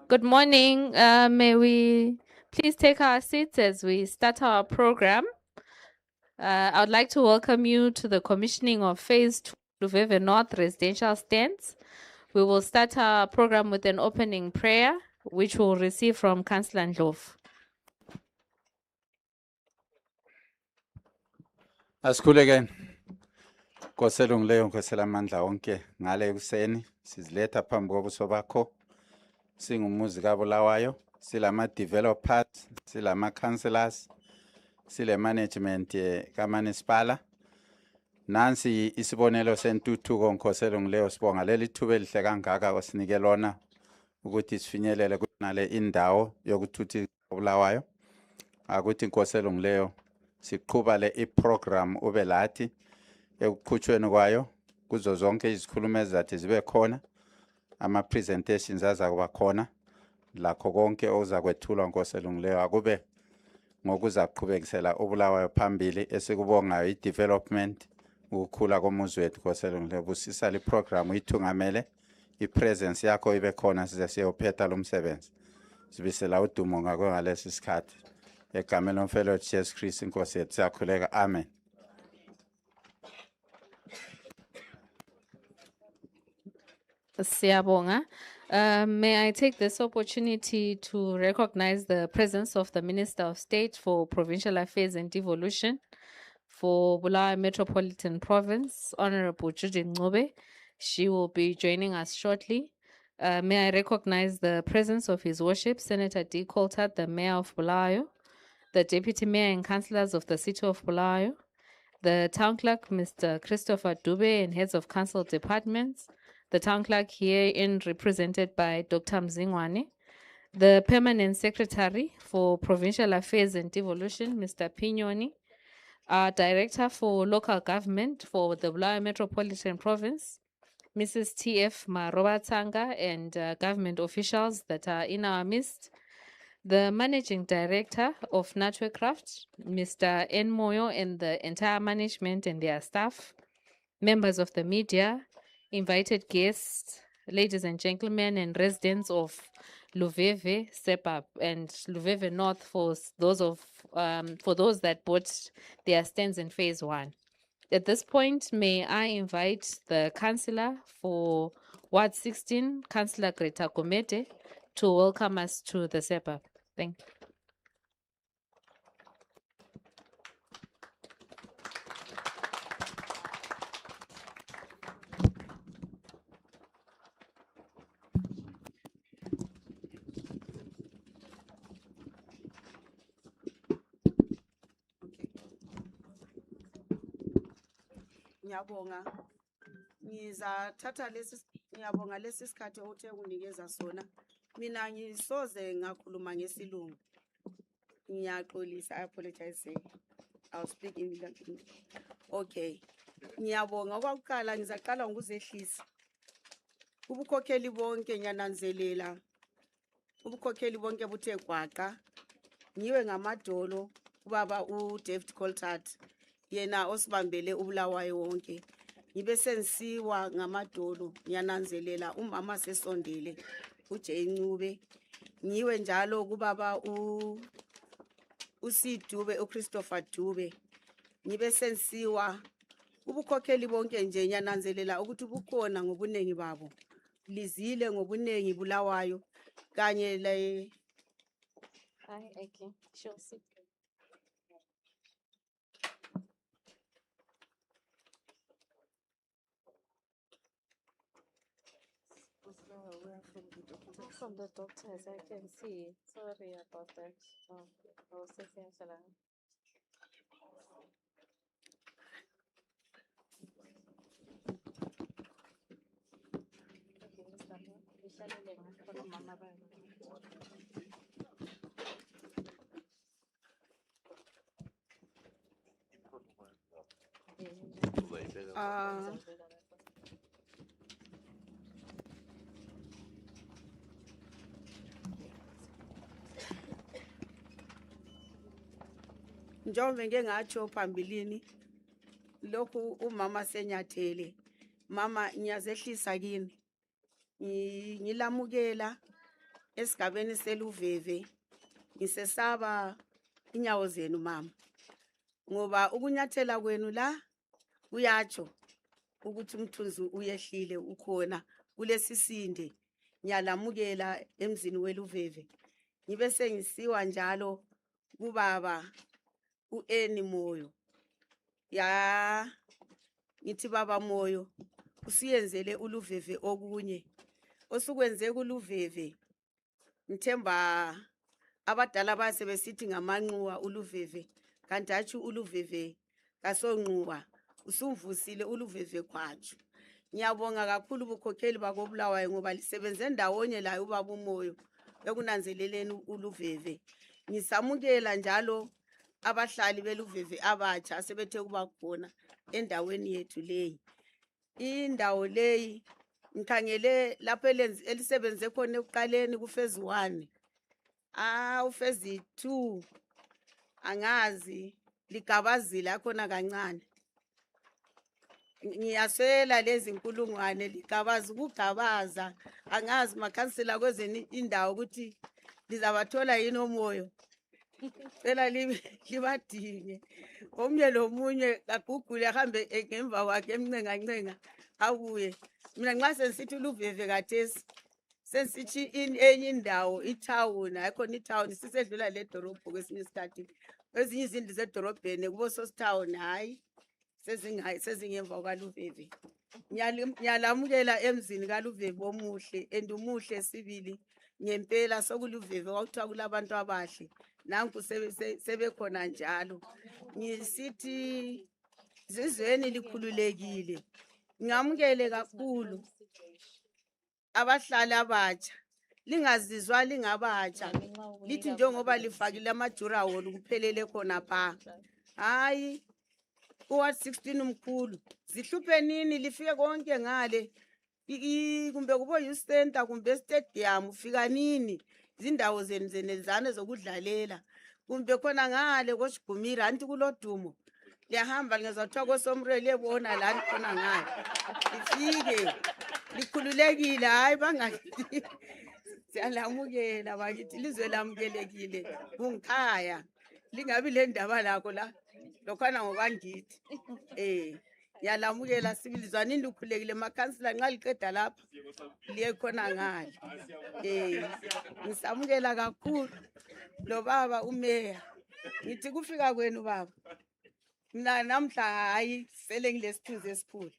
Good morning. May we please take our seats as we start our program. I would like to welcome you to the commissioning of Phase 2 Luveve North Residential Stands. We will start our program with an opening prayer, which we'll receive from Councillor Ndlovu. Asikhulekeni. Nkoselungileyo nkosela amandla wonke ngale ekuseni siziletha phambi kobuso bakho singumuzi kaBulawayo silama developers silama councillors sile management kaMunicipal nansi isibonelo sentuthuko nkoselungileyo sibonga leli thuba elihle kangaka osinike lona ukuthi sifinyelele kunale indawo yokuthuthi koBulawayo akuthi nkoselungileyo siqhuba le iprogram ube lathi ekuqhutshweni kwayo kuzo zonke izikhulumo ezathi zibe khona ama presentations azakuba khona lakho konke ozakwethulwa nkoselungileyo akube ngokuza kuqhubekisela uBulawayo phambili esikubongayo i-development ukukhula komuzi wethu nkoselungileyo busisa le program uyithungamele i-presence yakho ibe khona size siyophetha lo msebenzi sibisela udumo ngakho ngalesi sikhathi egameni lomfelo Jesu Kristu inkosi yethu siyakhuleka amen. Siyabonga. May I take this opportunity to recognize the presence of the Minister of State for Provincial Affairs and Devolution for Bulawayo Metropolitan Province, Honorable Judy Ncube. She will be joining us shortly. May I recognize the presence of His Worship, Senator D. Coltart, the Mayor of Bulawayo, the Deputy Mayor and Councillors of the City of Bulawayo, the Town Clerk, Mr. Christopher Dube, and Heads of Council Departments, the Town Clerk herein represented by Dr. Mzingwane, the Permanent Secretary for Provincial Affairs and Devolution, Mr. Pignoni, our Director for Local Government for the Bulawayo Metropolitan Province, Mrs. T.F. Marobatanga, and government officials that are in our midst, the Managing Director of Natwecraft, Mr. N. Moyo, and the entire management and their staff, members of the media, invited guests, ladies and gentlemen, and residents of Luveve, Sepap, and Luveve North for those that bought their stands in Phase 1. At this point, may I invite the Councillor for Ward 16, Councillor Greta Gomete, to welcome us to the Sepap. Thank you. Ngiyabonga ngizathatha ngiyabonga lesi sikhathi othe unikeza sona mina ngisoze ngakhuluma ngesilungu ngiyaxolisa I apologize I'll speak in English. Okay ngiyabonga okwaqala ngizaqala ngokuzehlisa ubukhokheli bonke ngiyananzelela ubukhokheli bonke buthe gwaqa ngiwe ngamadolo ubaba uDavid Coltart yena osibambele uBulawayo wonke ngibe sensiwa ngamadolo ngiyananzelela umama sesondele uJay Ncube ngiwe njalo kubaba uSidube uChristopher Dube ngibe sensiwa ubukhokheli bonke nje ngiyananzelela ukuthi bukhona ngobunengi babo lizile ngobunengi Bulawayo kanye le Okay, sure. From the doctors, I can see. Sorry about that. Oh, I was saying salam. njengoba ngengatsho phambilini lokhu umama senyathele mama ngiyazehlisa kini ngilamukela esigabeni seluveve ngisesaba inyawo zenu mama ngoba ukunyathela kwenu la kuyatsho ukuthi umthunzi uyehlile ukhona kulesisinde ngiyalamukela emzini weluveve ngibe sengisiwa njalo kubaba uEni Moyo ya ngithi baba Moyo usiyenzele uluveve okunye osukwenze kuluveve ngithemba abadala basebesithi ngamanxuwa uluveve kanti hatshi uluveve kasonxuwa usumvusile uluveve kwatsho ngiyabonga kakhulu ubukhokheli bakobulawayo ngoba lisebenze ndawonye layo ubaba uMoyo ekunanzeleleni uluveve ngisamukela njalo abahlali beluveve abatsha asebethe kuba khona endaweni yethu leyi indawo leyi ngikhangele lapho elisebenze khona ekuqaleni kuphase 1 uphase 2 angazi ligabazile akhona kancane ngiyaswela lezi inkulungwane ligabaza ukugabaza angazi makhansela kwezeni indawo ukuthi lizabathola yini omoyo cela libadinge omnye lomunye agugule ahambe ngemva kwakhe emncengancenga abuye mina nxa sensithi uluveve kathesi sensithi enye indawo itown ayikhona itown sisedlula ledorobho kwesinye isikhathi ezinye izindlu zedorobheni kubo Sositown hayi sezingemva kwaluveve ngiyalamukela emzini kaluveve omuhle endumuhle sibili ngempela sokuluveve kwakuthiwa kulabantu abahle nanku sebekhona njalo ngisithi zizweni likhululekile ngamukele kakhulu abahlali abatsha lingazizwa lingabatsha lithi njengoba lifakile amajura hall kuphelele khona pha hayi uward 16 umkhulu zihluphe nini lifike konke ngale kumbe kubo youth center kumbe stadium ufika nini izindawo zenezane zokudlalela kumbe khona ngale koShigumira anti kulodumo liyahamba ngezathiwa koSomrwe lebona la khona ngale lifike likhululekile hayi bangathi siyalamukela bakithi lizwe lamukelekile kungikhaya lingabi le ndaba lakho la lokhana ngobangithi yalamukela sibilizwana indukhulekile makhansela nxa liqeda lapha liye khona ngale ngisamukela kakhulu lo baba umeya ngithi kufika kwenu baba mina namhla hayi sele ngilesithuzo esikhulu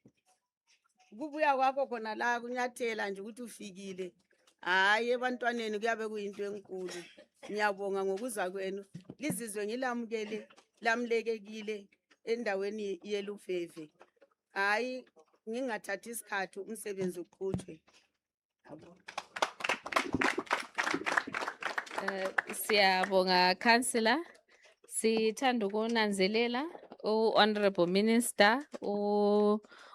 kubuya kwakho khona la kunyathela nje ukuthi ufikile hayi ebantwaneni kuyabe kuyinto enkulu ngiyabonga ngokuza kwenu lizizwe ngilamukele lamlekekile endaweni yeluveve hayi ngingathathi isikhathi umsebenzi uqhutshwe siyabonga councillor sithanda ukunanzelela honorable minister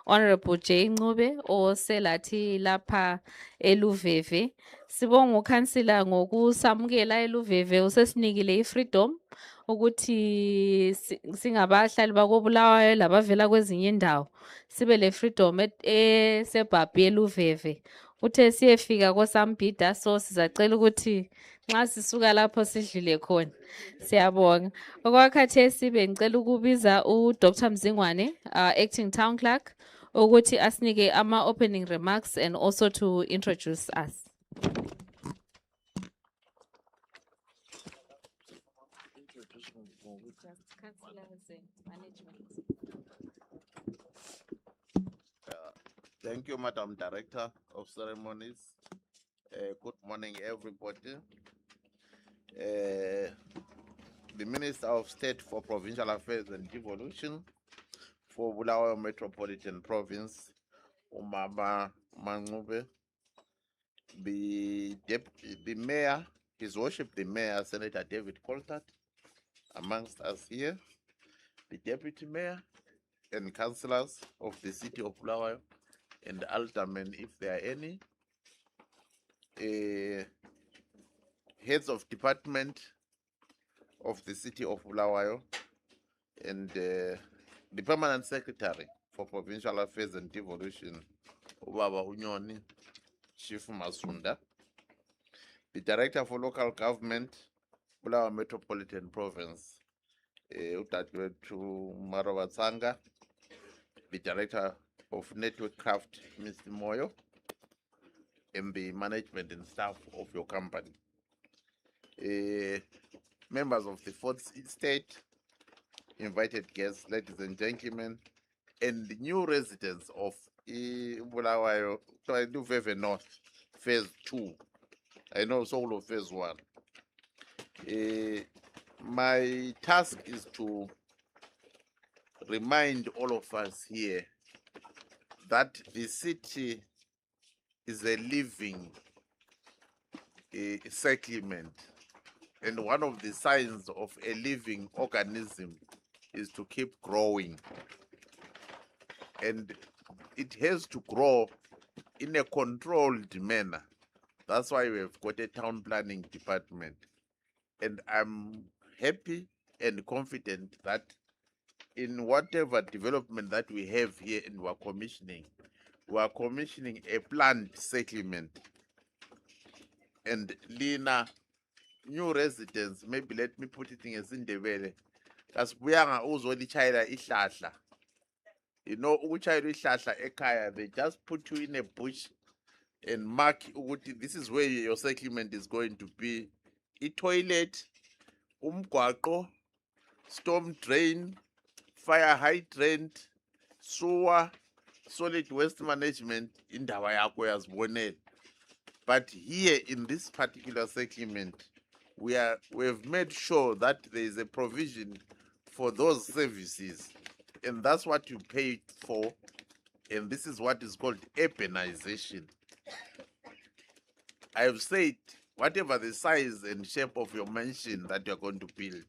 honorable J Ncube oselathi lapha eLuveve sibonga ukhansila ngokusamukela eLuveve usesinikile ifreedom ukuthi singabahlali bakobulawayo labavela kwezinye indawo sibe le freedom esebhabhi eLuveve uthe siyefika koSambida so sizacela ukuthi nxa sisuka lapho sidlule khona siyabonga okwakhathesi bengicela ukubiza uDr Mzingwane acting town clerk ukuthi asinike ama opening remarks and also to introduce us. Thank you, Madam Director of Ceremonies. Good morning, everybody. The Minister of State for Provincial Affairs and Devolution for Bulawayo Metropolitan Province, Umama Mangube, the Mayor, His Worship the Mayor, Senator David Coltart, amongst us here, the Deputy Mayor and councillors of the city of Bulawayo, and the aldermen, if there are any, heads of department of the city of Bulawayo, and the Permanent Secretary for Provincial Affairs and Devolution, Ubaba Unyoni, Chief Masunda, the Director for Local Government, Bulawayo Metropolitan Province, Utatwethu Marovatsanga, the Director of Natwecraft, Mr. Moyo, and the management and staff of your company. Members of the fourth estate, invited guests, ladies and gentlemen, and the new residents of Bulawayo, Luveve North, Phase 2. I know Solo Phase 1. My task is to remind all of us here that the city is a living settlement, and one of the signs of a living organism is to keep growing, and it has to grow in a controlled manner. That's why we have got a town planning department, and I'm happy and confident that in whatever development that we have here and we are commissioning a planned settlement. And Lina, new residents, maybe let me put it in a Sindebele, kasibuyanga uzolichayela ihlahla. You know, ukuchayela ihlahla ekhaya, they just put you in a bush and mark ukuthi this is where your settlement is going to be. I-toilet, umgwaqo, storm drain, fire hydrant, sewer, solid waste management, indaba yakho yazibonela. But here in this particular settlement, we have made sure that there is a provision for those services, and that's what you pay for, and this is what is called urbanization. I have said, whatever the size and shape of your mansion that you're going to build,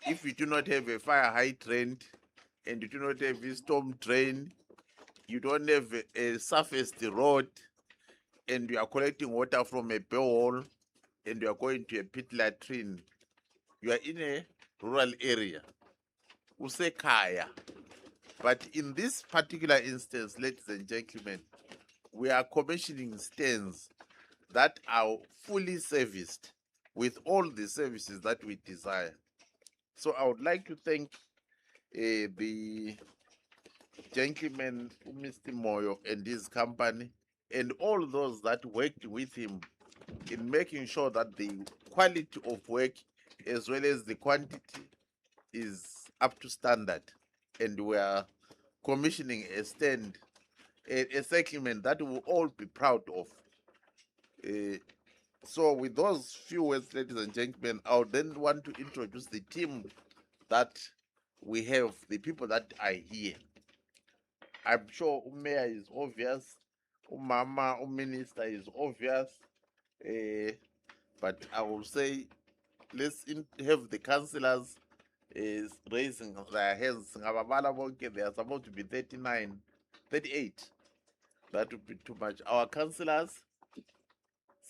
if you do not have a fire hydrant and you do not have a storm drain, you don't have a surfaced road, and you are collecting water from a borehole, and you are going to a pit latrine, you are in a rural area. Usekaya. But in this particular instance, ladies and gentlemen, we are commissioning stands that are fully serviced with all the services that we desire. So I would like to thank the gentleman, Mr. Moyo, and his company, and all those that worked with him in making sure that the quality of work as well as the quantity is up to standard. And we are commissioning a stand, a settlement that we will all be proud of. So with those few words, ladies and gentlemen, I would then want to introduce the team that we have, the people that are here. I'm sure Mayor is obvious, Mama, Minister is obvious, but I will say let's have the councillors raising their hands. They are supposed to be 39, 38. That would be too much. Our councillors,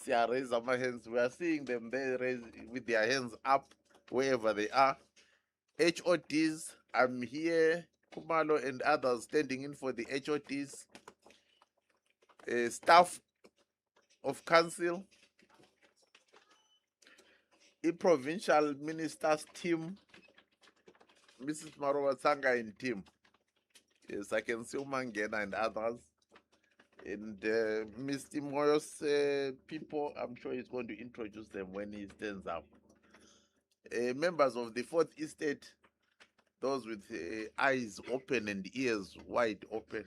raise our hands. We are seeing them there raise with their hands up wherever they are. HODs, I'm here, Kumalo and others standing in for the HODs. Staff of council, a provincial minister's team, Mrs. Marovatsanga and team. Yes, I can see Umangena and others. And Mr. Moyo's people, I'm sure he's going to introduce them when he stands up. Members of the fourth estate, those with eyes open and ears wide open.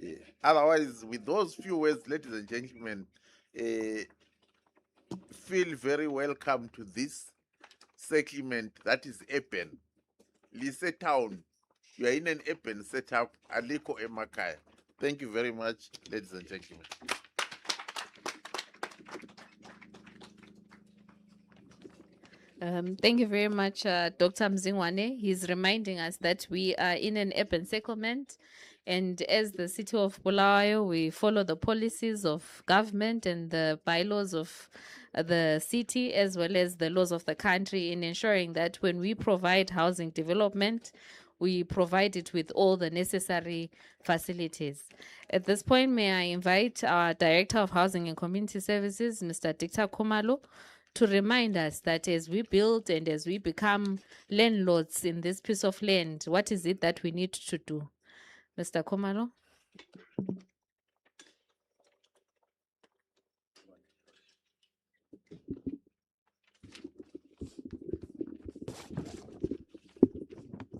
Yeah. Otherwise, with those few words, ladies and gentlemen, feel very welcome to this settlement that is urban. Lise town, you are in an urban setup, Aliko Emakai. Thank you very much, ladies and gentlemen. Thank you very much, Dr. Mzingwane. He's reminding us that we are in an urban settlement And as the city of Bulawayo, we follow the policies of government and the bylaws of the city, as well as the laws of the country, in ensuring that when we provide housing development, we provide it with all the necessary facilities. At this point, may I invite our Director of Housing and Community Services, Mr. Dictor Khumalo, to remind us that as we build and as we become landlords in this piece of land, what is it that we need to do? Mr. Khumalo?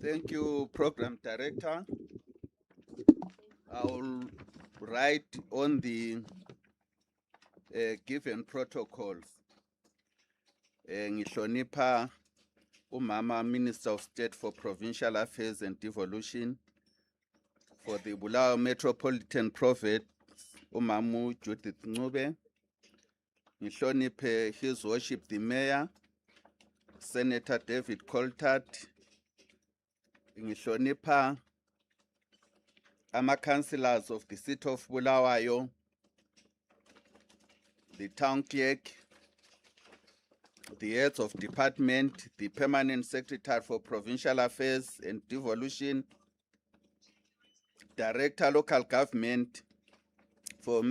Thank you, Program Director. I will write on the given protocols. Ngihlonipha umama Minister of State for Provincial Affairs and Devolution for the Bulawayo Metropolitan Province, umamu Judith Ncube. Ngihloniphe His Worship the Mayor, Senator David Coltart. Ngihlonipha ama-councillors of the city of Bulawayo, the town clerk, the heads of department, the permanent secretary for provincial affairs and devolution, director local government for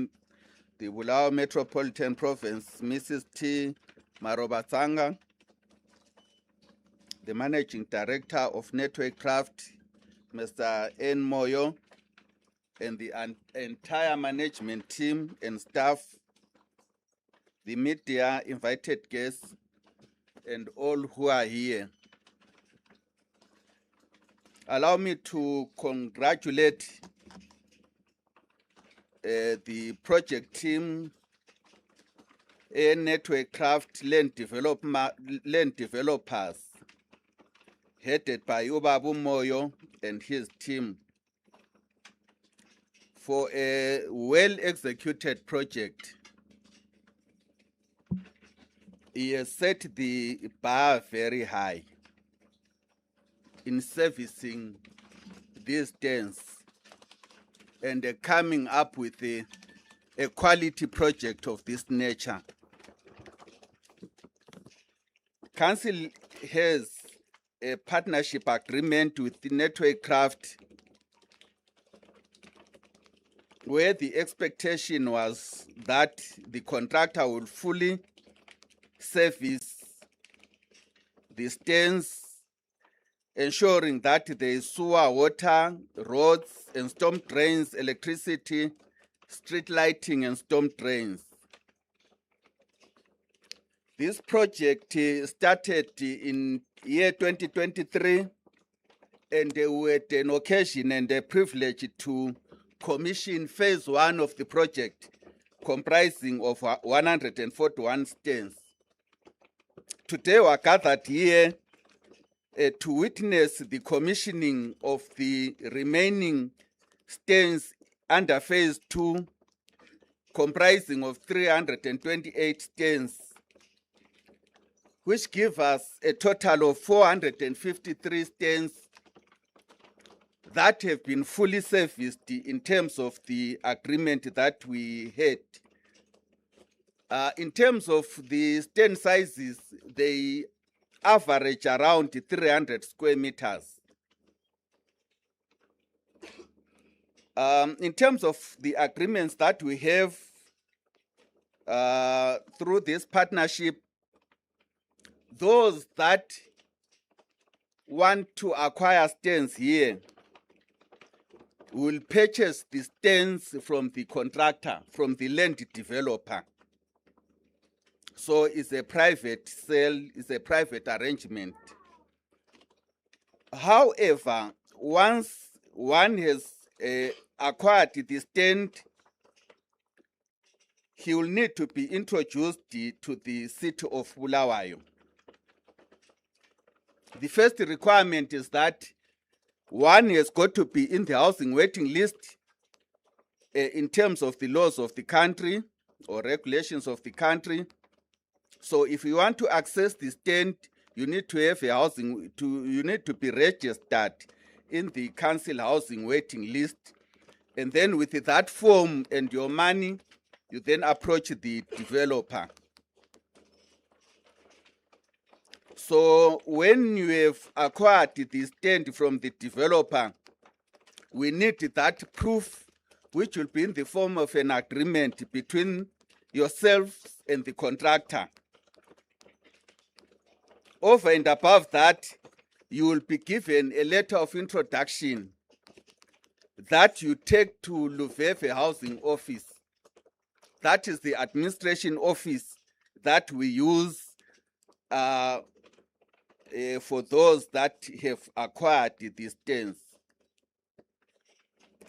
the Bulawayo Metropolitan Province, Mrs. T. Marobatsanga, the managing director of Natwecraft, Mr. N. Moyo, and the entire management team and staff, the media, invited guests, and all who are here. Allow me to congratulate the project team, Natwecraft land developers, headed by Ubabu Moyo and his team, for a well-executed project. He has set the bar very high in servicing these dens and coming up with a quality project of this nature. Council has a partnership agreement with the Natwecraft, where the expectation was that the contractor will fully service the stands, ensuring that there is sewer, water, roads, and storm drains, electricity, street lighting, and storm drains. This project started in year 2023, and we had an occasion and a privilege to commission phase 1 of the project, comprising of 141 stands. Today we are gathered here to witness the commissioning of the remaining stands under phase 2, comprising of 328 stands, which give us a total of 453 stands that have been fully serviced in terms of the agreement that we had. In terms of the stand sizes, they average around 300 square meters. In terms of the agreements that we have through this partnership, those that want to acquire stands here will purchase the stands from the contractor, from the land developer. So it's a private sale, it's a private arrangement. However, once one has acquired the stand, he will need to be introduced to the city of Bulawayo. The first requirement is that one has got to be in the housing waiting list in terms of the laws of the country or regulations of the country. So if you want to access the stand, you need to have you need to be registered in the council housing waiting list And then with that form and your money, you then approach the developer. So when you have acquired the stand from the developer, we need that proof, which will be in the form of an agreement between yourself and the contractor. Over and above that, you will be given a letter of introduction that you take to Luveve Housing Office. That is the administration office that we use for those that have acquired these stands.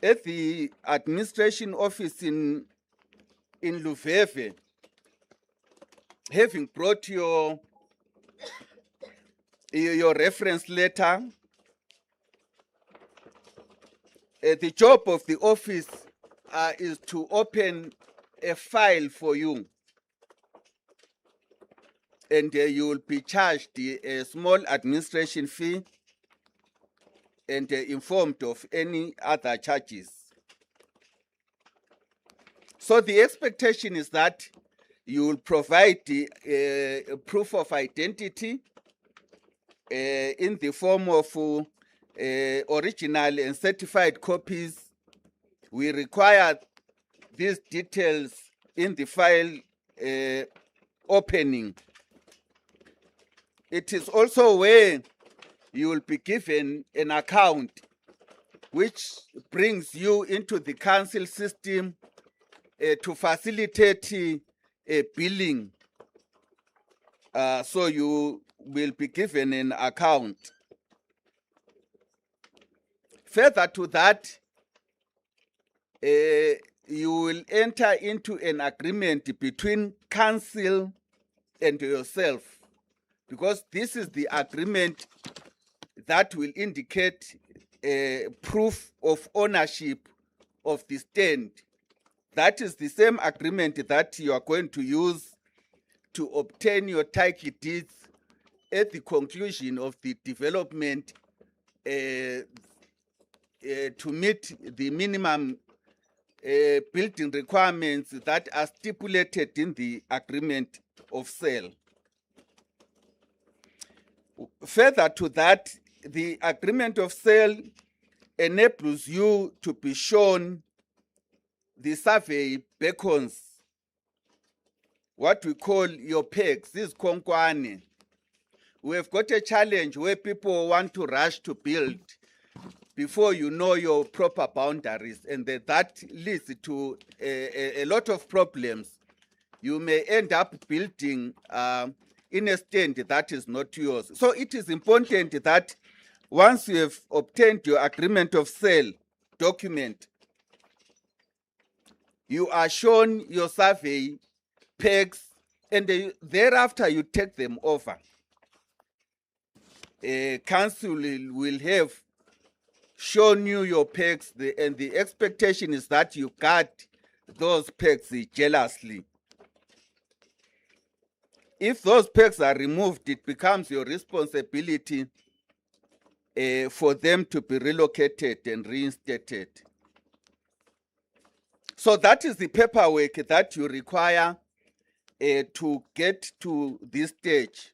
At the administration office in Luveve, having brought your reference letter, the job of the office is to open a file for you, and you will be charged a small administration fee and informed of any other charges. So the expectation is that you will provide a proof of identity in the form of original and certified copies. We require these details in the file opening. It is also where you will be given an account which brings you into the council system to facilitate billing. So you will be given an account. Further to that, you will enter into an agreement between council and yourself, because this is the agreement that will indicate proof of ownership of the stand. That is the same agreement that you are going to use to obtain your title deeds at the conclusion of the development to meet the minimum building requirements that are stipulated in the agreement of sale. Further to that, the agreement of sale enables you to be shown the survey beacons, what we call your pegs, this konkwane. We have got a challenge where people want to rush to build before you know your proper boundaries, and that leads to a lot of problems. You may end up building in a stand that is not yours. So it is important that once you have obtained your agreement of sale document, you are shown your survey pegs, and thereafter you take them over. Council will have shown you your pegs, and the expectation is that you guard those pegs jealously. If those pegs are removed, it becomes your responsibility for them to be relocated and reinstated. So that is the paperwork that you require to get to this stage.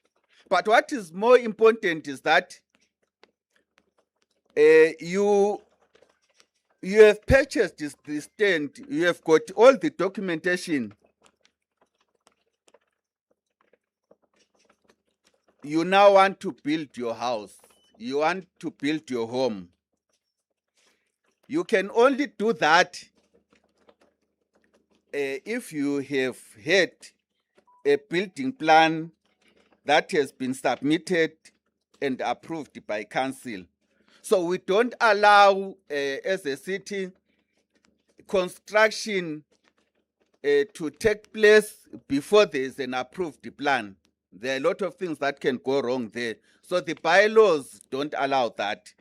But what is more important is that you have purchased this stand, you have got all the documentation. You now want to build your house, you want to build your home. You can only do that if you have had a building plan that has been submitted and approved by council. So we don't allow, as a city, construction to take place before there is an approved plan. There are a lot of things that can go wrong there. So the bylaws don't allow that.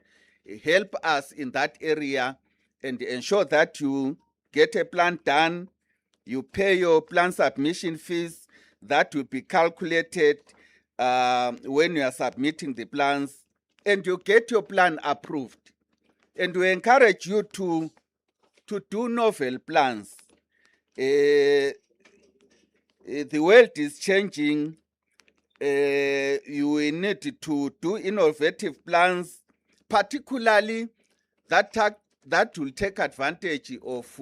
Help us in that area and ensure that you get a plan done, you pay your plan submission fees, that will be calculated when you are submitting the plans, and you get your plan approved. And we encourage you to to do novel plans. The world is changing. You will need to do innovative plans, particularly that will take advantage of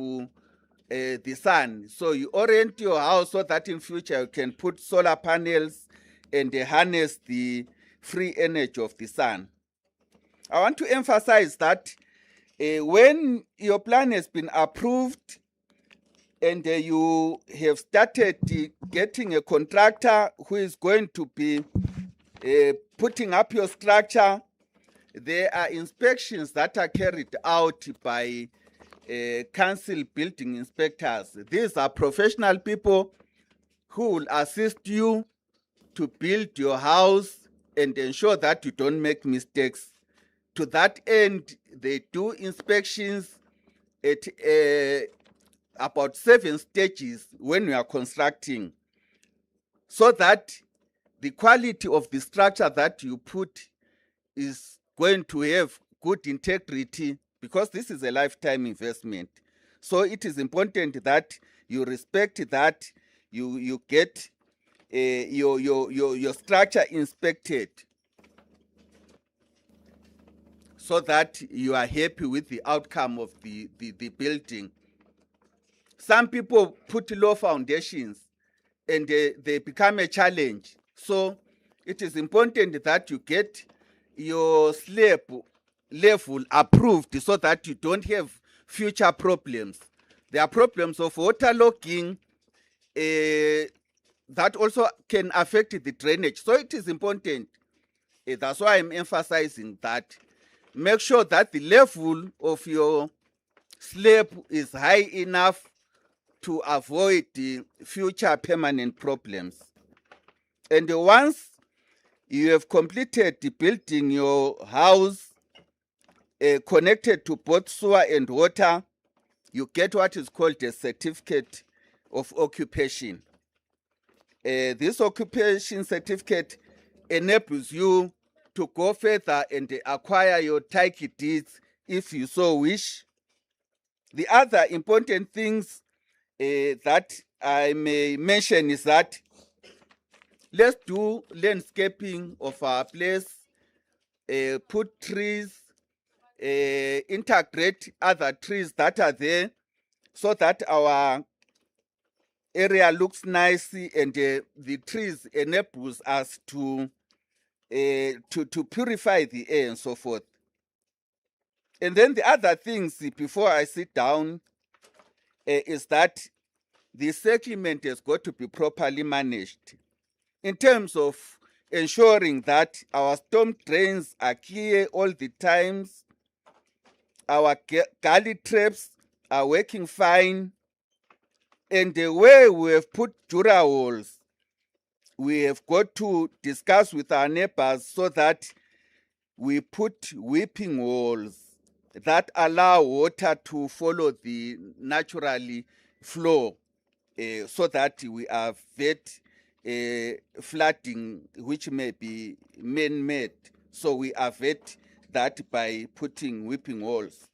the sun. So you orient your house so that in future you can put solar panels and harness the free energy of the sun. I want to emphasize that when your plan has been approved and you have started getting a contractor who is going to be putting up your structure, there are inspections that are carried out by council building inspectors. These are professional people who will assist you to build your house and ensure that you don't make mistakes. To that end, they do inspections at about 7 stages when we are constructing, so that the quality of the structure that you put is going to have good integrity, because this is a lifetime investment. So it is important that you respect that, you get your structure inspected, so that you are happy with the outcome of the building. Some people put low foundations and they become a challenge. So it is important that you get your slab level approved so that you don't have future problems. There are problems of waterlogging that also can affect the drainage. So it is important. That's why I'm emphasizing that. Make sure that the level of your slab is high enough to avoid the future permanent problems. And once you have completed building your house connected to both sewer and water, you get what is called a certificate of occupation. This occupation certificate enables you to go further and acquire your title deeds if you so wish. The other important things that I may mention is that let's do landscaping of our place, put trees, integrate other trees that are there, so that our area looks nice, and the trees enables us to purify the air and so forth. And then the other things before I sit down is that the settlement has got to be properly managed in terms of ensuring that our storm drains are clear all the times, our gully traps are working fine, and the way we have put dura walls, we have got to discuss with our neighbors so that we put weeping walls that allow water to follow the naturally flow, so that we avert flooding which may be man-made. So we avert that by putting weeping walls.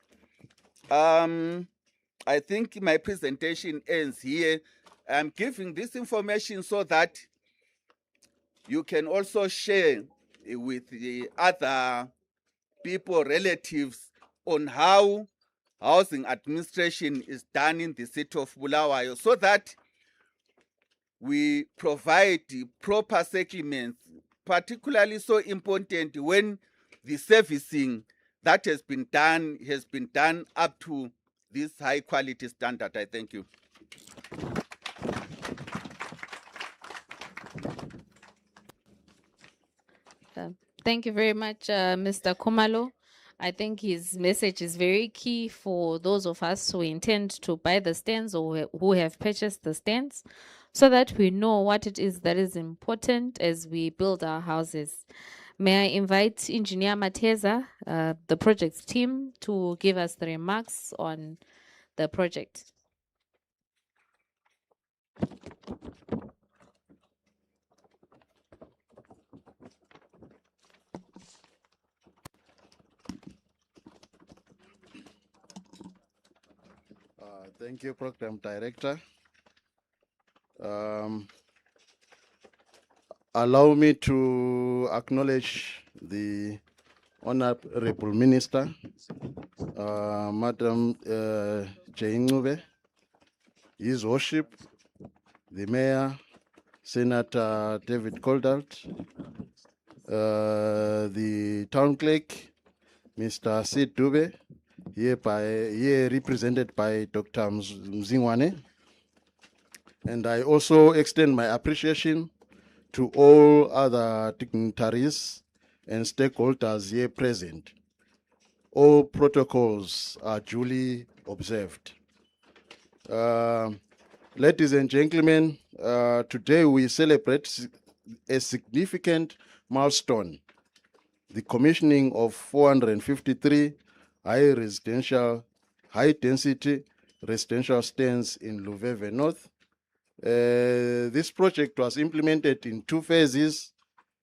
I think my presentation ends here. I'm giving this information so that you can also share with the other people, relatives, on how housing administration is done in the city of Bulawayo, so that we provide the proper settlements, particularly so important when the servicing that has been done up to this high quality standard. I thank you. Thank you very much, Mr. Kumalo. I think his message is very key for those of us who intend to buy the stands or who have purchased the stands, so that we know what it is that is important as we build our houses. May I invite Engineer Mateza, the project team, to give us the remarks on the project. Thank you, Program Director. Allow me to acknowledge the Honorable Minister, Madam Jane, His Worship, the Mayor, Senator David Coldalt, the Town Clerk, Mr. Sid Dube, here represented by Dr. Mzingwane. And I also extend my appreciation to all other dignitaries and stakeholders here present. All protocols are duly observed. Ladies and gentlemen, today we celebrate a significant milestone, the commissioning of 453 high-density residential stands in Luveve North. This project was implemented in 2 phases.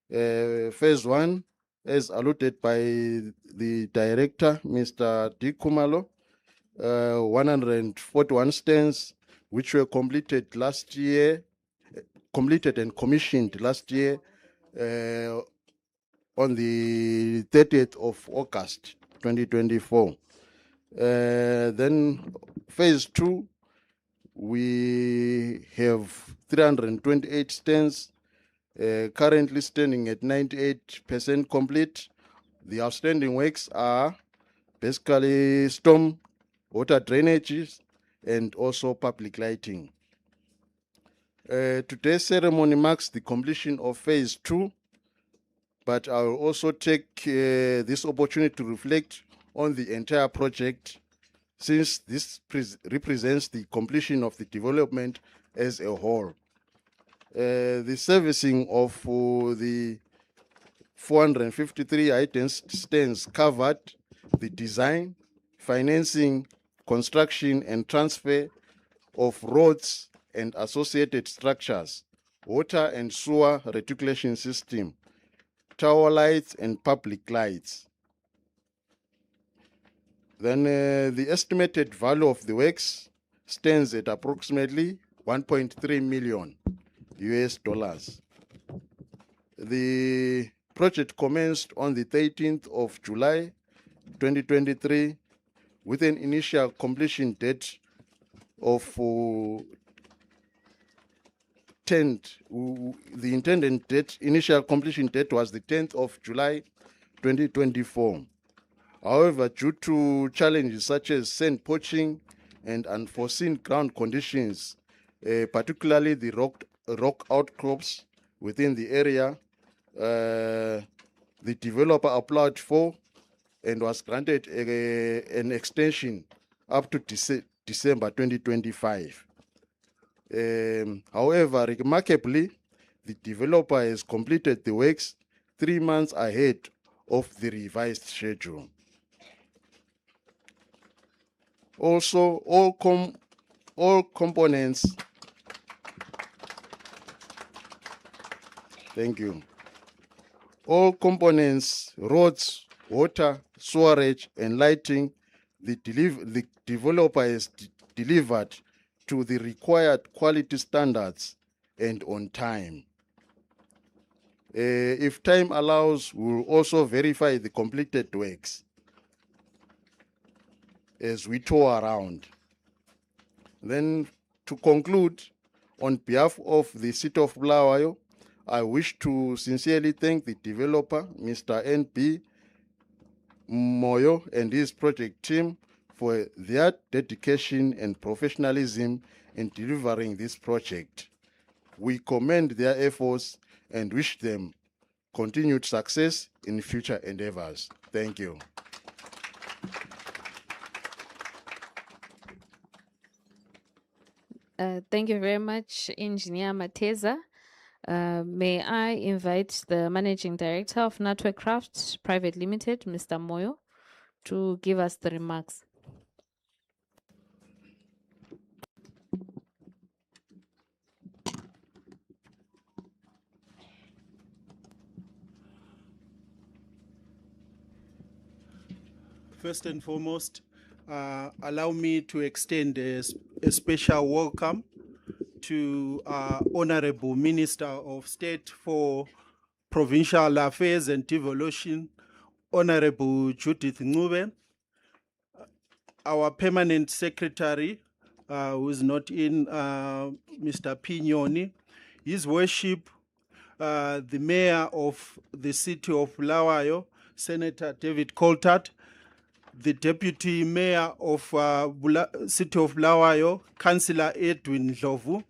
Phase 1, as alluded by the director, Mr. D. Kumalo, 141 stands, which were completed and commissioned last year on the 30th of August 2024. Then phase 2, we have 328 stands, currently standing at 98% complete. The outstanding works are basically storm water drainages and also public lighting. Today's ceremony marks the completion of phase 2, but I will also take this opportunity to reflect on the entire project, since this represents the completion of the development as a whole. The servicing of the 453 high-density stands covered the design, financing, construction, and transfer of roads and associated structures, water and sewer reticulation system, tower lights, and public lights. Then the estimated value of the works stands at approximately 1.3 million US dollars. The project commenced on the 13th of July 2023 with an initial completion date of the intended date, initial completion date was the 10th of July 2024. However, due to challenges such as sand poaching and unforeseen ground conditions, particularly the rock outcrops within the area, the developer applied for and was granted an extension up to December 2025. However, remarkably, the developer has completed the works 3 months ahead of the revised schedule. Also, all components, thank you. All components, roads, water, sewerage, and lighting, the developer has delivered to the required quality standards and on time. If time allows, we will also verify the completed works as we tour around. Then, to conclude, on behalf of the City of Bulawayo, I wish to sincerely thank the developer, Mr. N.B. Moyo, and his project team for their dedication and professionalism in delivering this project. We commend their efforts and wish them continued success in future endeavors. Thank you. Thank you very much, Engineer Mateza. May I invite the Managing Director of Natwecraft Private Limited, Mr. Moyo, to give us the remarks. First and foremost, allow me to extend a special welcome to Honorable Minister of State for Provincial Affairs and Devolution, Honorable Judith Luveve, our Permanent Secretary, who is not in, Mr. Pignoni, His Worship, the Mayor of the City of Bulawayo, Senator David Coltart, the Deputy Mayor of City of Bulawayo, Councillor Edwin Ndlovu,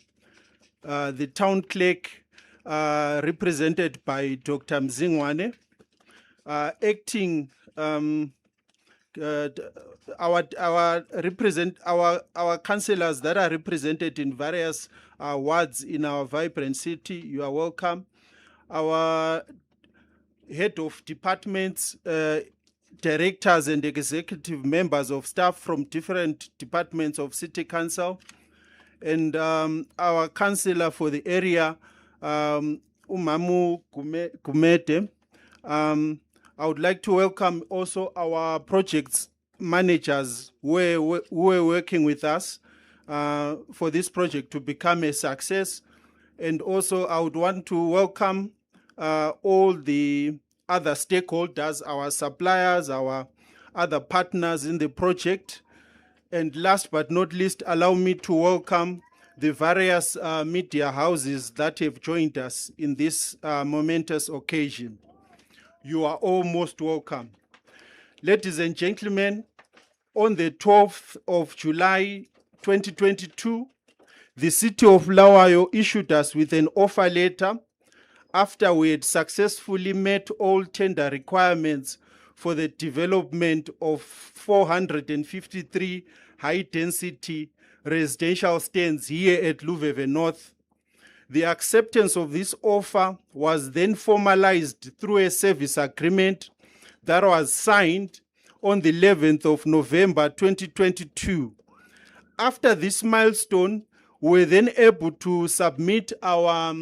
the Town Clerk, represented by Dr. Mzingwane, acting our councillors that are represented in various wards in our vibrant city. You are welcome. Our head of departments, directors and executive members of staff from different departments of City Council, and our councillor for the area, Umamu Gumede. I would like to welcome also our projects managers who are working with us for this project to become a success. And also I would want to welcome all the other stakeholders, our suppliers, our other partners in the project. And last but not least, allow me to welcome the various media houses that have joined us in this momentous occasion. You are all most welcome. Ladies and gentlemen, on the 12th of July 2022, the City of Bulawayo issued us with an offer letter after we had successfully met all tender requirements for the development of 453 high-density residential stands here at Luveve North. The acceptance of this offer was then formalized through a service agreement that was signed on the 11th of November 2022. After this milestone, we were then able to submit our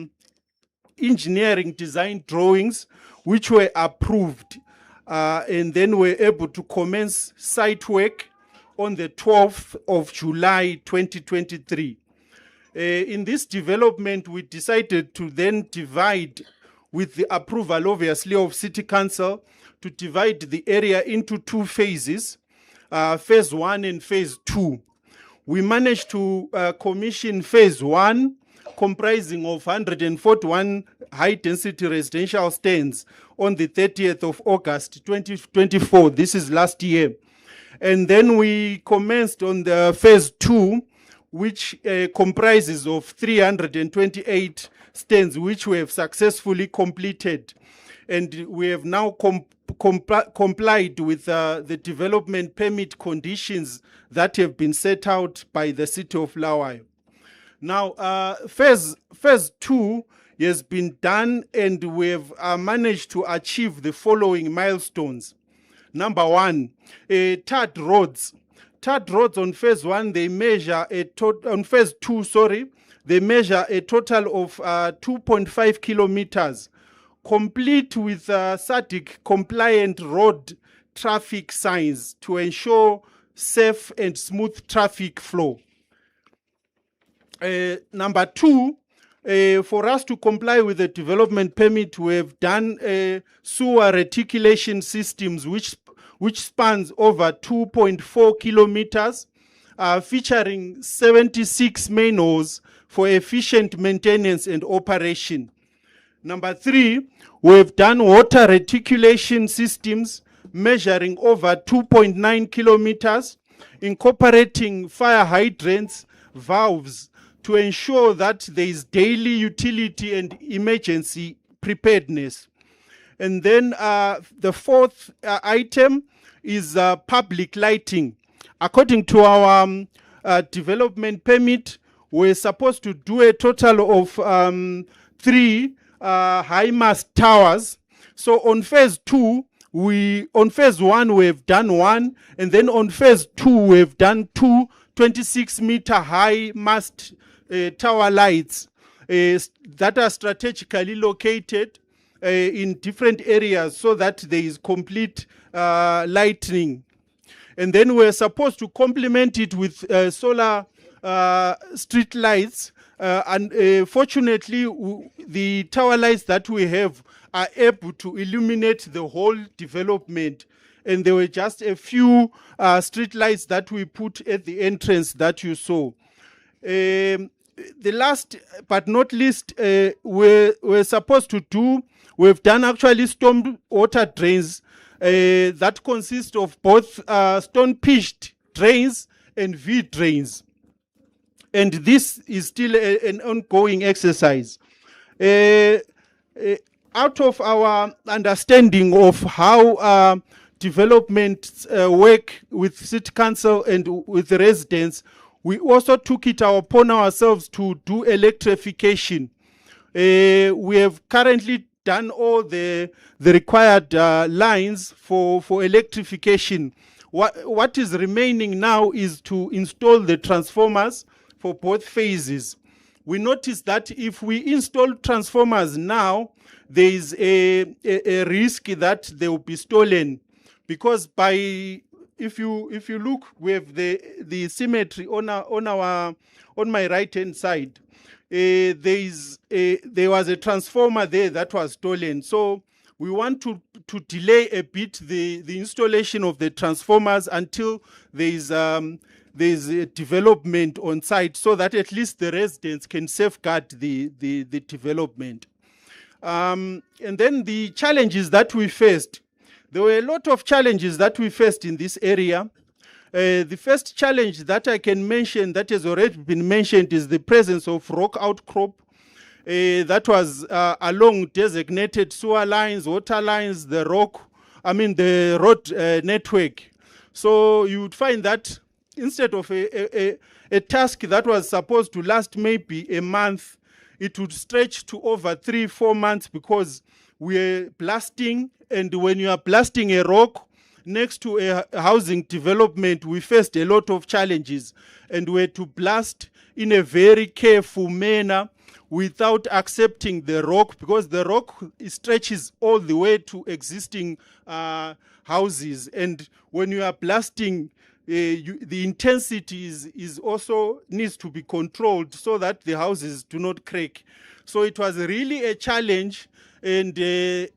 engineering design drawings, which were approved, and then we were able to commence site work on the 12th of July 2023. In this development, we decided to then divide, with the approval obviously of City Council, to divide the area into two phases, phase 1 and phase 2. We managed to commission phase 1, comprising of 141 high-density residential stands on the 30th of August 2024. This is last year. And then we commenced on the phase 2, which comprises of 328 stands, which we have successfully completed. And we have now complied with the development permit conditions that have been set out by the City of Bulawayo. Now, phase 2 has been done, and we have managed to achieve the following milestones. Number 1, tarred roads. Tarred roads on phase 1, they measure on phase 2, sorry, they measure a total of 2.5 kilometers, complete with SADC compliant road traffic signs to ensure safe and smooth traffic flow. Number 2, for us to comply with the development permit, we have done sewer reticulation systems which spans over 2.4 kilometers, featuring 76 manholes for efficient maintenance and operation. Number 3, we have done water reticulation systems measuring over 2.9 kilometers, incorporating fire hydrants, valves, to ensure that there is daily utility and emergency preparedness. And then the 4th item is public lighting. According to our development permit, we're supposed to do a total of 3 high mast towers. So on phase 2, on phase 1 we've done 1, and then on phase 2 we've done 2 26-meter high mast tower lights that are strategically located in different areas so that there is complete lighting. And then we're supposed to complement it with solar street lights. And fortunately, the tower lights that we have are able to illuminate the whole development. And there were just a few street lights that we put at the entrance that you saw. The last but not least, we're supposed to do, we've done actually storm water drains that consist of both stone pitched drains and V drains. And this is still an ongoing exercise. Out of our understanding of how development work with City Council and with the residents, we also took it upon ourselves to do electrification. We have currently done all the required lines for electrification. What is remaining now is to install the transformers for both phases. We noticed that if we install transformers now, there is a risk that they will be stolen, because if you look, we have the symmetry on my right hand side. There was a transformer there that was stolen, so we want to delay a bit the installation of the transformers until there's a development on site, so that at least the residents can safeguard the development. And then the challenges that we faced. There were a lot of challenges that we faced in this area. The first challenge that I can mention that has already been mentioned is the presence of rock outcrop that was along designated sewer lines, water lines, the road network. So you would find that instead of a task that was supposed to last maybe a month, it would stretch to over 3-4 months, because we're blasting, and when you are blasting a rock next to a housing development, we faced a lot of challenges, and we had to blast in a very careful manner without accepting the rock, because the rock stretches all the way to existing houses. And when you are blasting, the intensity is also needs to be controlled so that the houses do not crack. So it was really a challenge, and it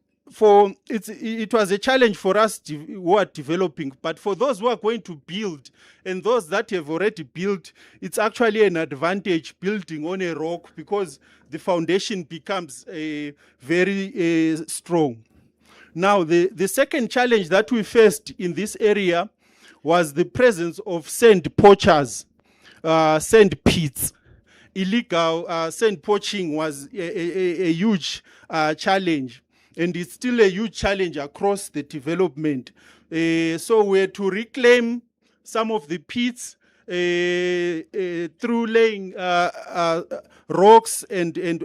was a challenge for us who are developing. But for those who are going to build and those that have already built, it's actually an advantage building on a rock, because the foundation becomes very strong. Now, the second challenge that we faced in this area was the presence of sand poachers, sand pits. Illegal sand poaching was a huge challenge, and it's still a huge challenge across the development. So we had to reclaim some of the pits through laying rocks and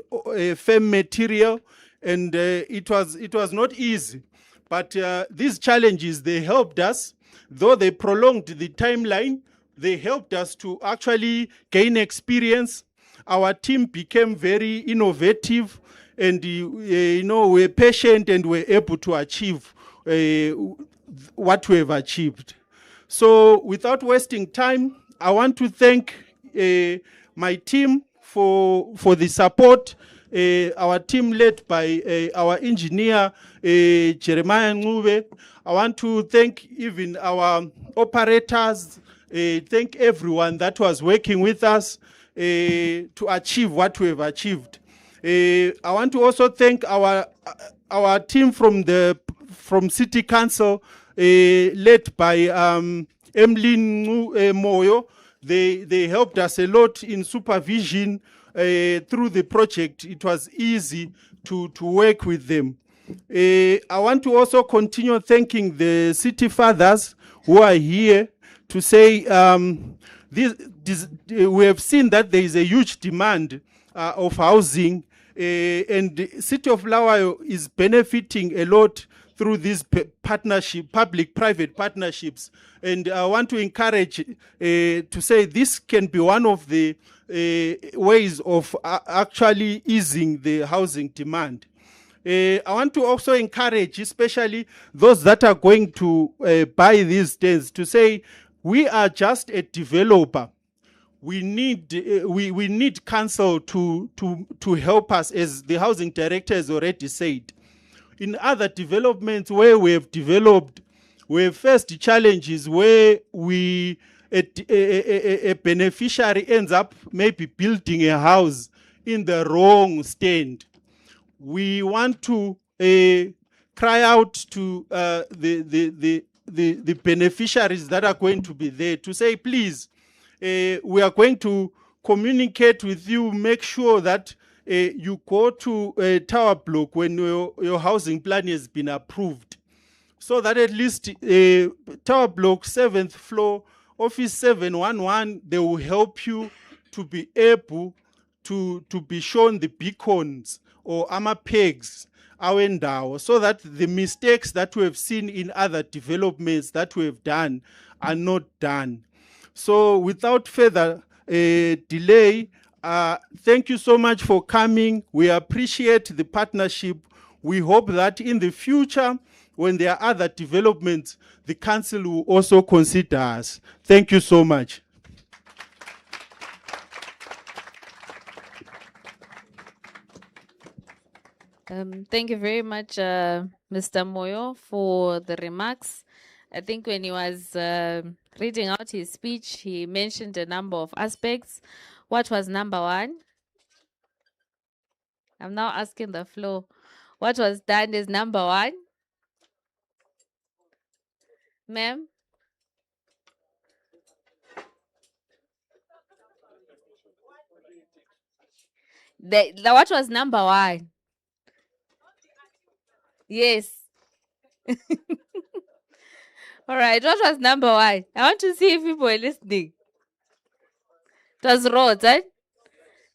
firm material, and it was not easy. But these challenges, they helped us. Though they prolonged the timeline, they helped us to actually gain experience. Our team became very innovative, and we're patient, and we're able to achieve what we have achieved. So without wasting time, I want to thank my team for the support. Our team led by our engineer, Jeremiah Luveve. I want to thank even our operators, thank everyone that was working with us to achieve what we have achieved. I want to also thank our team from City Council, led by Emlyn Moyo. They helped us a lot in supervision through the project. It was easy to work with them. I want to also continue thanking the city fathers who are here to say we have seen that there is a huge demand of housing, and the city of Bulawayo is benefiting a lot through these public-private partnerships. And I want to encourage to say this can be one of the ways of actually easing the housing demand. I want to also encourage, especially those that are going to buy these stands, to say we are just a developer. We need council to help us, as the housing director has already said. In other developments where we have developed, we have faced challenges where a beneficiary ends up maybe building a house in the wrong stand. We want to cry out to the beneficiaries that are going to be there to say, please, we are going to communicate with you, make sure that you go to a tower block when your housing plan has been approved, so that at least tower block 7th floor, office 711, they will help you to be able to be shown the beacons or pegs awendawo, so that the mistakes that we have seen in other developments that we have done are not done. So without further delay, thank you so much for coming. We appreciate the partnership. We hope that in the future, when there are other developments, the council will also consider us. Thank you so much. Thank you very much, Mr. Moyo, for the remarks. I think when he was reading out his speech, he mentioned a number of aspects. What was number one? I'm now asking the floor. What was done is number one? Ma'am? What was number one? Yes. All right, what was number one? I want to see if people are listening. It was roads, right?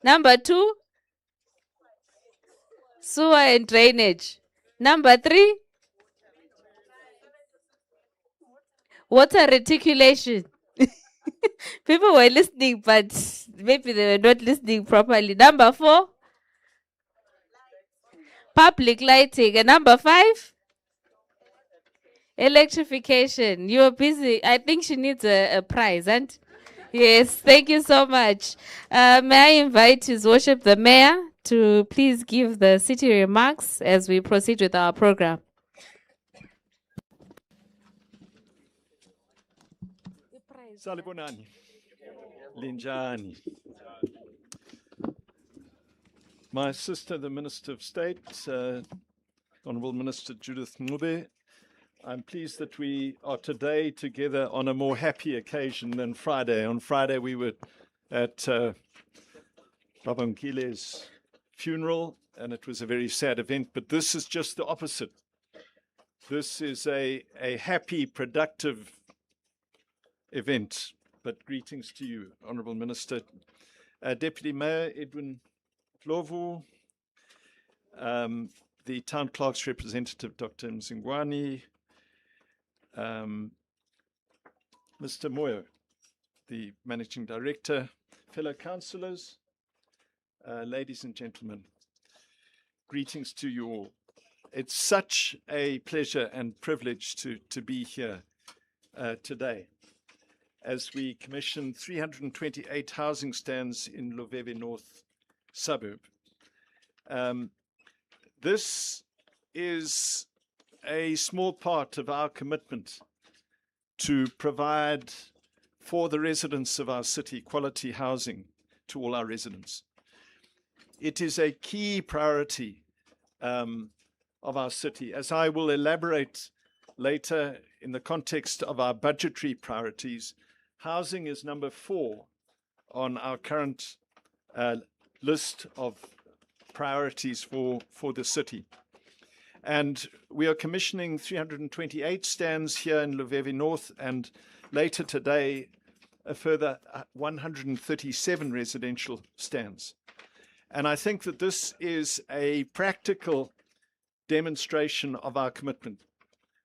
Number two? Sewer and drainage. Number three? Water reticulation. People were listening, but maybe they were not listening properly. Number four? Public lighting. And number five? Electrification. You're busy. I think she needs a prize, and yes, thank you so much. May I invite His Worship the Mayor to please give the city remarks as we proceed with our program. Salibonani. Linjani. My sister, the Minister of State, Honourable Minister Judith Luveve, I'm pleased that we are today together on a more happy occasion than Friday. On Friday, we were at Baba Nkile's funeral, and it was a very sad event, but this is just the opposite. This is a happy, productive event. But greetings to you, Honourable Minister. Deputy Mayor Edwin Flovu, the Town Clerk's representative, Dr. Mzingwani, Mr. Moyo, the Managing Director, fellow councillors, ladies and gentlemen, greetings to you all. It's such a pleasure and privilege to be here today as we commission 328 housing stands in Luveve North suburb. This is a small part of our commitment to provide for the residents of our city quality housing to all our residents. It is a key priority of our city, as I will elaborate later in the context of our budgetary priorities. Housing is number 4 on our current list of priorities for the city. And we are commissioning 328 stands here in Luveve North, and later today, a further 137 residential stands. And I think that this is a practical demonstration of our commitment.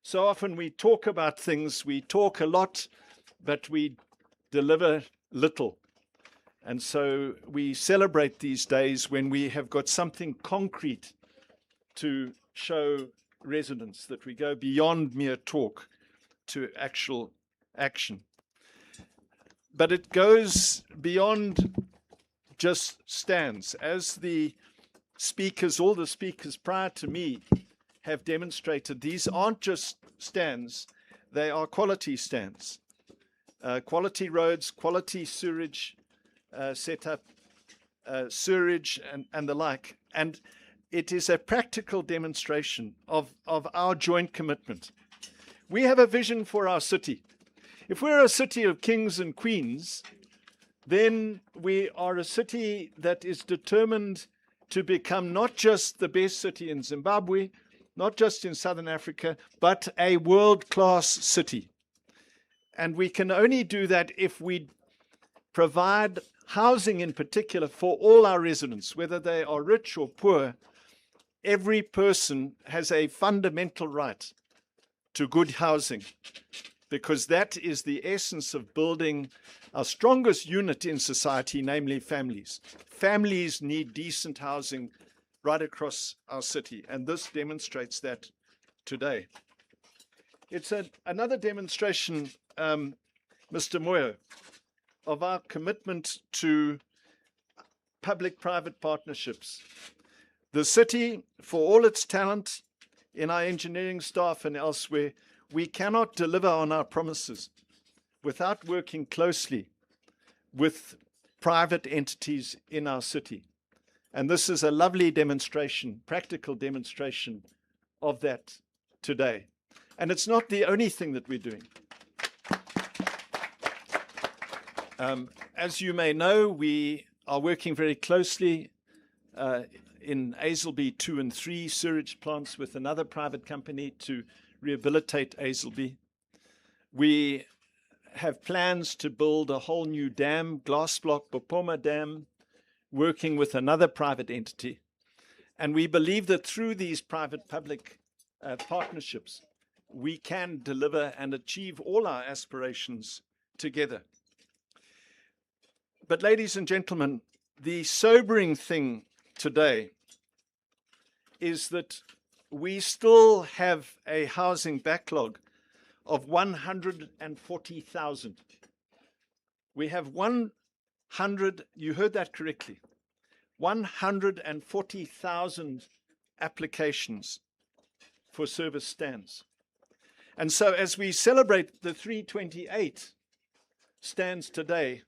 So often we talk about things, we talk a lot, but we deliver little. And so we celebrate these days when we have got something concrete to show residents that we go beyond mere talk to actual action. But it goes beyond just stands. As the speakers, all the speakers prior to me have demonstrated, these aren't just stands, they are quality stands. Quality roads, quality sewerage setup, sewerage and the like. And it is a practical demonstration of our joint commitment. We have a vision for our city. If we're a city of kings and queens, then we are a city that is determined to become not just the best city in Zimbabwe, not just in Southern Africa, but a world-class city. And we can only do that if we provide housing in particular for all our residents, whether they are rich or poor. Every person has a fundamental right to good housing, because that is the essence of building our strongest unit in society, namely families. Families need decent housing right across our city, and this demonstrates that today. It's another demonstration, Mr. Moyo, of our commitment to public-private partnerships. The city, for all its talent in our engineering staff and elsewhere, we cannot deliver on our promises without working closely with private entities in our city. And this is a lovely demonstration, practical demonstration of that today. And it's not the only thing that we're doing. As you may know, we are working very closely in Azelby 2 and 3 sewage plants with another private company to rehabilitate Azelby. We have plans to build a whole new dam, glass block Bopoma Dam, working with another private entity. And we believe that through these private-public partnerships, we can deliver and achieve all our aspirations together. But ladies and gentlemen, the sobering thing today is that we still have a housing backlog of 140,000. We have 100, you heard that correctly, 140,000 applications for service stands. And so as we celebrate the 328 stands today,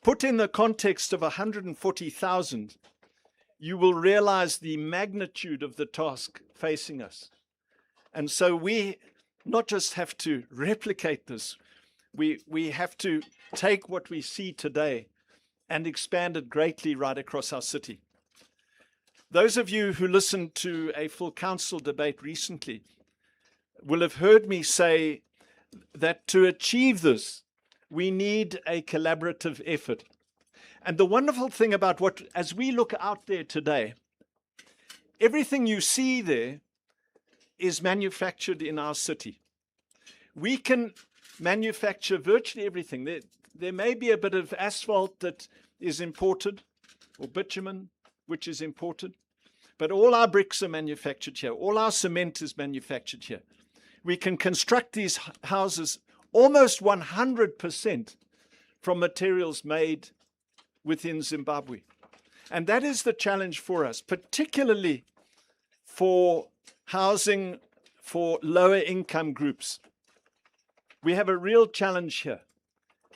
put in the context of 140,000, you will realize the magnitude of the task facing us. And so we not just have to replicate this, we have to take what we see today and expand it greatly right across our city. Those of you who listened to a full council debate recently will have heard me say that to achieve this, we need a collaborative effort. And the wonderful thing about as we look out there today, everything you see there is manufactured in our city. We can manufacture virtually everything. There may be a bit of asphalt that is imported, or bitumen, which is imported, but all our bricks are manufactured here. All our cement is manufactured here. We can construct these houses almost 100% from materials made within Zimbabwe. And that is the challenge for us, particularly for housing for lower income groups. We have a real challenge here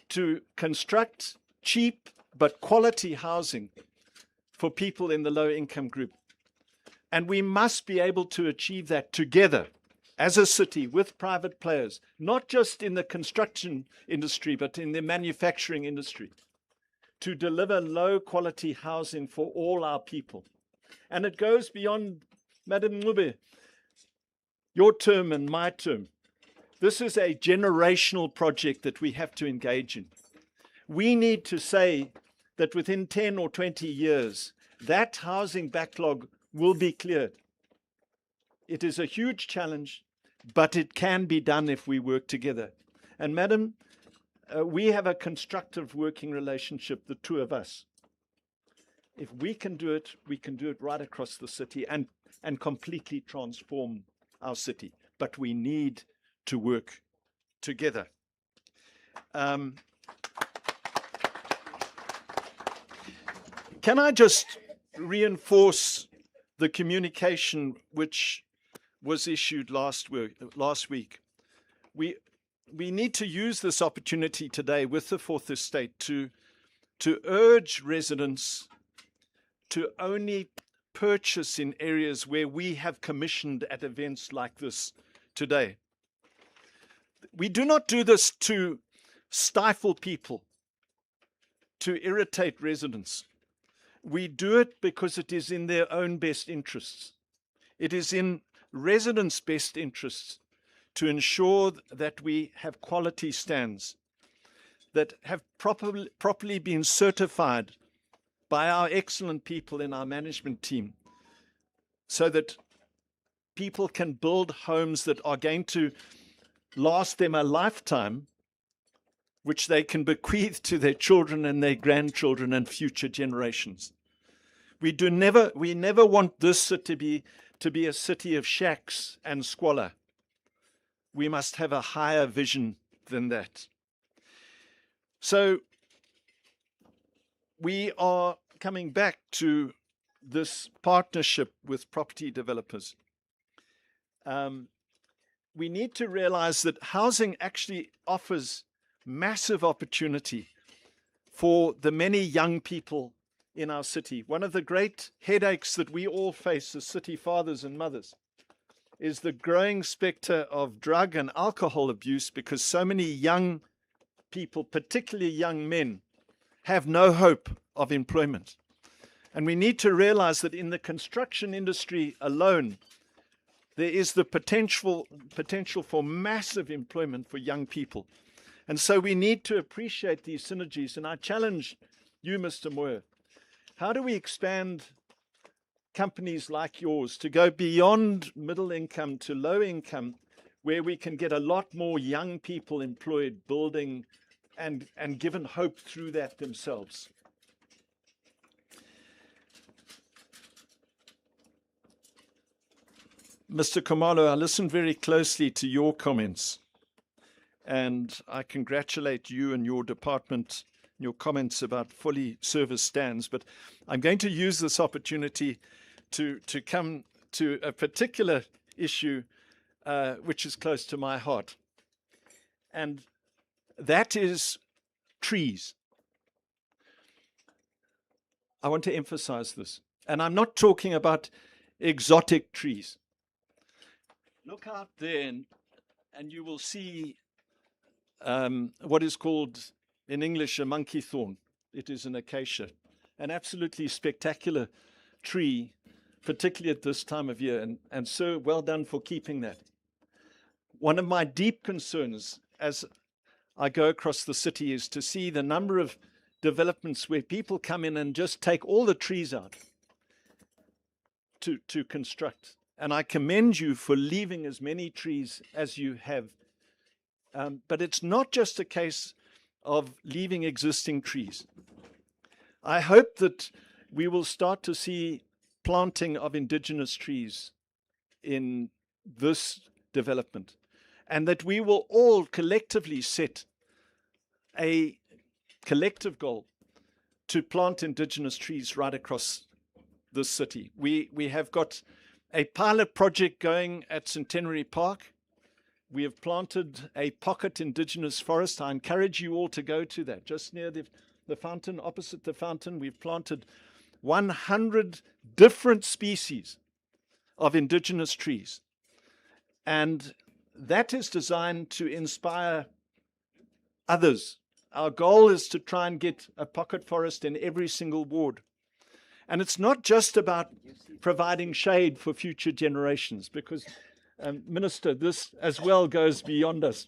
to construct cheap but quality housing for people in the lower income group. And we must be able to achieve that together as a city with private players, not just in the construction industry, but in the manufacturing industry, to deliver low quality housing for all our people. And it goes beyond, Madam Luveve, your term and my term. This is a generational project that we have to engage in. We need to say that within 10 or 20 years, that housing backlog will be cleared. It is a huge challenge, but it can be done if we work together. And Madam, we have a constructive working relationship, the two of us. If we can do it, we can do it right across the city and completely transform our city. But we need to work together. Can I just reinforce the communication which was issued last week? We need to use this opportunity today with the Fourth Estate to urge residents to only purchase in areas where we have commissioned at events like this today. We do not do this to stifle people, to irritate residents. We do it because it is in their own best interests. It is in residents' best interests to ensure that we have quality stands that have properly been certified by our excellent people in our management team, so that people can build homes that are going to last them a lifetime, which they can bequeath to their children and their grandchildren and future generations. We never want this city to be a city of shacks and squalor. We must have a higher vision than that. So we are coming back to this partnership with property developers. We need to realize that housing actually offers massive opportunity for the many young people in our city. One of the great headaches that we all face as city fathers and mothers is the growing spectre of drug and alcohol abuse, because so many young people, particularly young men, have no hope of employment. And we need to realize that in the construction industry alone, there is the potential for massive employment for young people. And so we need to appreciate these synergies. And I challenge you, Mr. Moyer, how do we expand companies like yours to go beyond middle income to low income, where we can get a lot more young people employed, building and given hope through that themselves? Mr. Khumalo, I listened very closely to your comments, and I congratulate you and your department, your comments about fully serviced stands. But I'm going to use this opportunity to come to a particular issue which is close to my heart, and that is trees. I want to emphasize this, and I'm not talking about exotic trees. Look out there and you will see what is called in English a monkey thorn. It is an acacia, an absolutely spectacular tree, particularly at this time of year, and so well done for keeping that. One of my deep concerns as I go across the city is to see the number of developments where people come in and just take all the trees out to construct. And I commend you for leaving as many trees as you have. But it's not just a case of leaving existing trees. I hope that we will start to see planting of indigenous trees in this development, and that we will all collectively set a collective goal to plant indigenous trees right across this city. We have got a pilot project going at Centenary Park. We have planted a pocket indigenous forest. I encourage you all to go to that. Just near the fountain, opposite the fountain, we've planted 100 different species of indigenous trees. And that is designed to inspire others. Our goal is to try and get a pocket forest in every single ward. And it's not just about providing shade for future generations, because, Minister, this as well goes beyond us.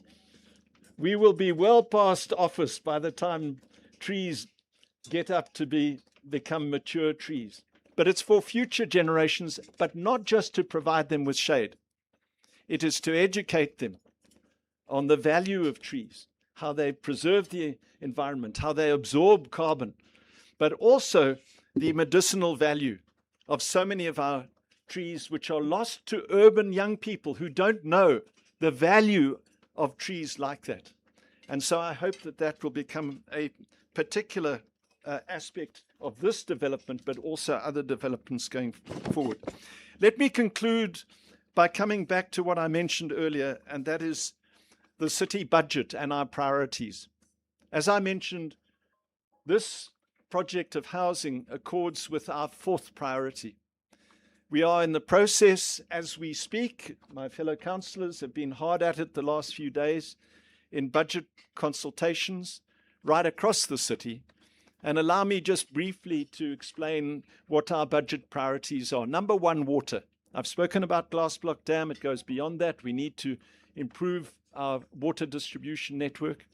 We will be well past office by the time trees get up to become mature trees. But it's for future generations, but not just to provide them with shade. It is to educate them on the value of trees, how they preserve the environment, how they absorb carbon, but also the medicinal value of so many of our trees, which are lost to urban young people who don't know the value of trees like that. And so I hope that that will become a particular aspect of this development, but also other developments going forward. Let me conclude by coming back to what I mentioned earlier, and that is the city budget and our priorities. As I mentioned, this project of housing accords with our fourth priority. We are in the process as we speak. My fellow councillors have been hard at it the last few days in budget consultations right across the city. And allow me just briefly to explain what our budget priorities are. Number one, water. I've spoken about Glass Block Dam. It goes beyond that. We need to improve our water distribution network.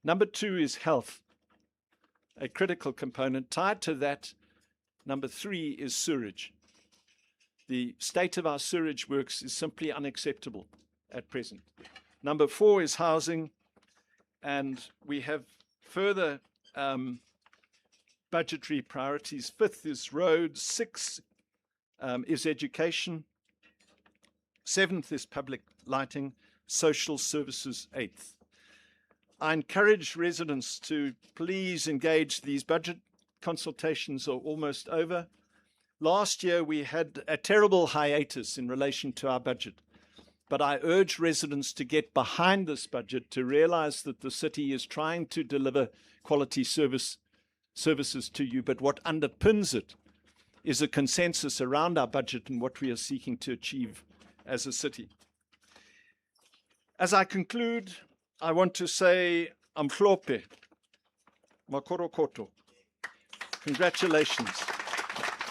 Number two is health, a critical component. Tied to that, number three is sewage. The state of our sewage works is simply unacceptable at present. Number four is housing, and we have further budgetary priorities. Fifth is roads. Sixth is education. Seventh is public lighting. Social services, eighth. I encourage residents to please engage. These budget consultations are almost over. Last year, we had a terrible hiatus in relation to our budget. But I urge residents to get behind this budget, to realize that the city is trying to deliver quality services to you. But what underpins it is a consensus around our budget and what we are seeking to achieve as a city. As I conclude, I want to say, Amhlope, Makorokoto. Congratulations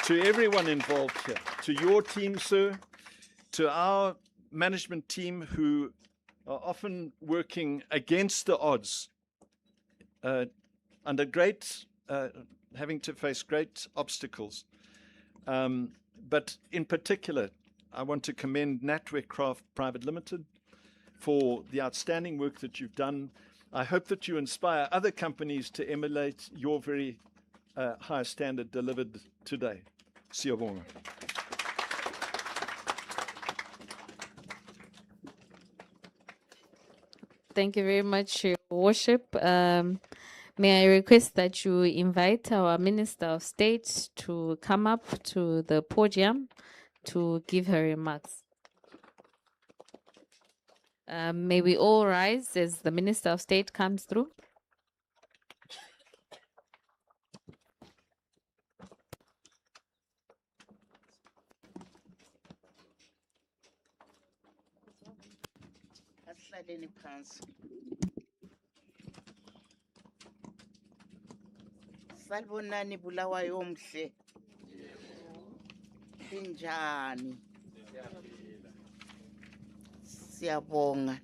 to everyone involved here, to your team, sir, to our management team who are often working against the odds, under great, having to face great obstacles. But in particular, I want to commend Natwecraft Private Limited for the outstanding work that you've done. I hope that you inspire other companies to emulate your very high standard delivered today. Siyabonga. Thank you very much, Your Worship. May I request that you invite our Minister of State to come up to the podium to give her remarks. May we all rise as the Minister of State comes through. Asihlaleni phansi. Salibonani Bulawayo omhle. Linjani? Siyabonga.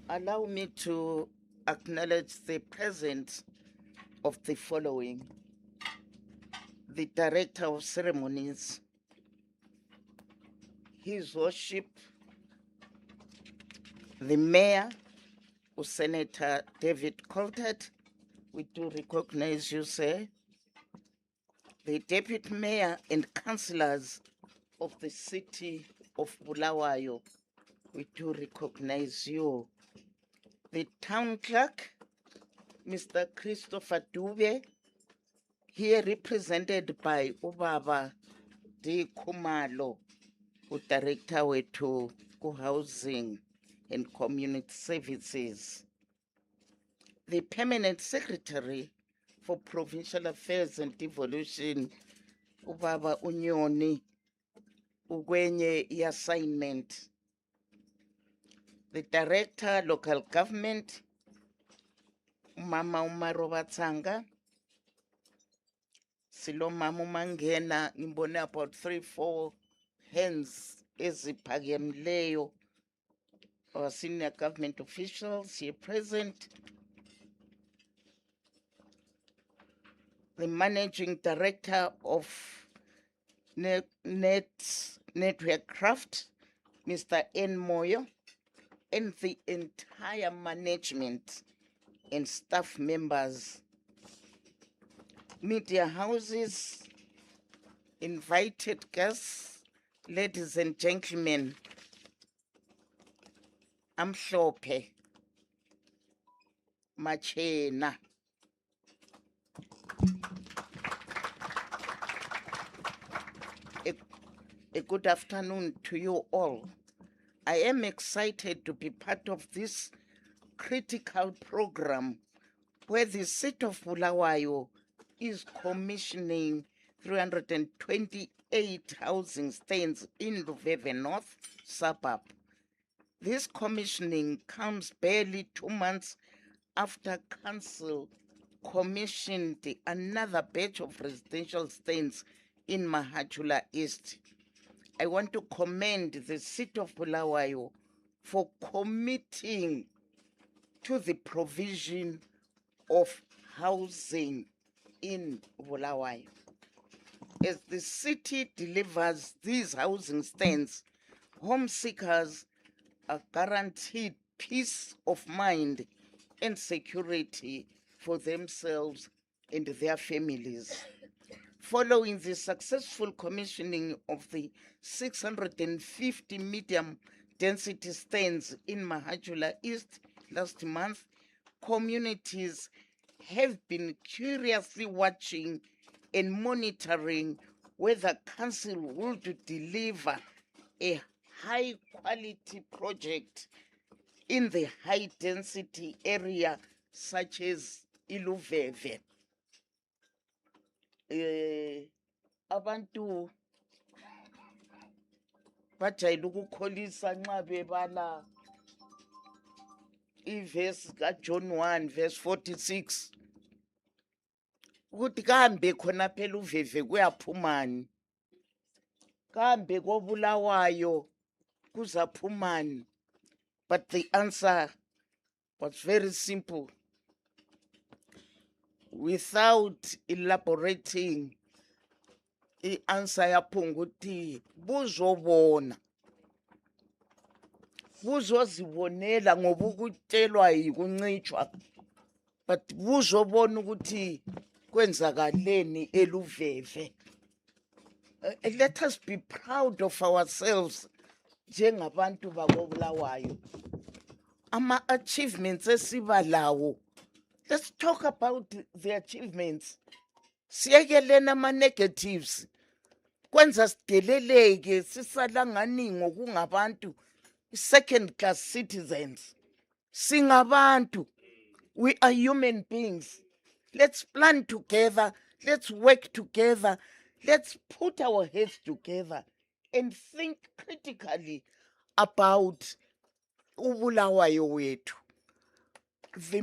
Allow me to acknowledge the presence of the following: the Director of Ceremonies, His Worship, the Mayor, Senator David Coltart. We do recognize you, sir. The Deputy Mayor and Councillors of the City of Bulawayo. We do recognize you. The Town Clerk, Mr. Christopher Dube, here represented by Ubaba D. Kumalo, who Director wetu Housing and Community Services. The Permanent Secretary for Provincial Affairs and Devolution, Ubaba Unyoni, Ugwenye assignment. The Director, Local Government, Mama Umarobatsanga. Silo Mama Mangena, Nimbone about 3-4 hands eziphakemileyo. Our senior government officials here present. The Managing Director of Natwecraft, Mr. N. Moyo, and the entire management and staff members media houses, invited guests, ladies and gentlemen, amhlophe, machena. A good afternoon to you all. I am excited to be part of this critical program where the city of Bulawayo is commissioning 328 housing stands in Luveve North suburb. This commissioning comes barely 2 months after council commissioned another batch of residential stands in Mahachula East. I want to commend the city of Bulawayo for committing to the provision of housing in Bulawayo. As the city delivers these housing stands, home seekers are guaranteed peace of mind and security for themselves and their families. Following the successful commissioning of the 650 medium density stands in Mahachula East last month, communities have been curiously watching and monitoring whether council will deliver a high quality project in the high density area such as Luveve. Abantu bajayele ukukholisa nxa bebala iverse kaJohn 1 verse 46 ukuthi kambe khona phela uVeve kuyaphumani, kambe koBulawayo kuzaphumani. But the answer was very simple. Without elaborating, the answer yaphuma ukuthi buzobona, buzozibonela ngoba ukutshelwa yikuncitshwa, but buzobona ukuthi kwenzakaleni eLuveve. Let us be proud of ourselves njengabantu bakoBulawayo. Ama achievements esiba lawo. Let's talk about the achievements. Siyekelena ama negatives. Kwenza sideleleke sisala ngani ngokungabantu second class citizens. Singabantu. We are human beings. Let's plan together. Let's work together. Let's put our heads together and think critically about uBulawayo wethu. The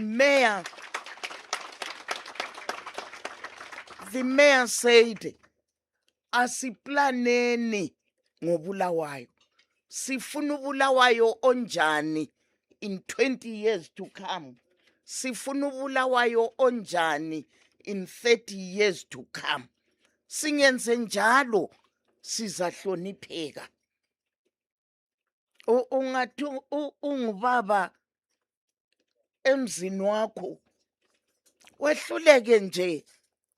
mayor said, asiplaneni ngoBulawayo. Sifuna uBulawayo onjani in 20 years to come. Sifuna uBulawayo onjani in 30 years to come. Singenze njalo sizahlonipheka. Ungathi ungubaba emzini wakho wehluleke nje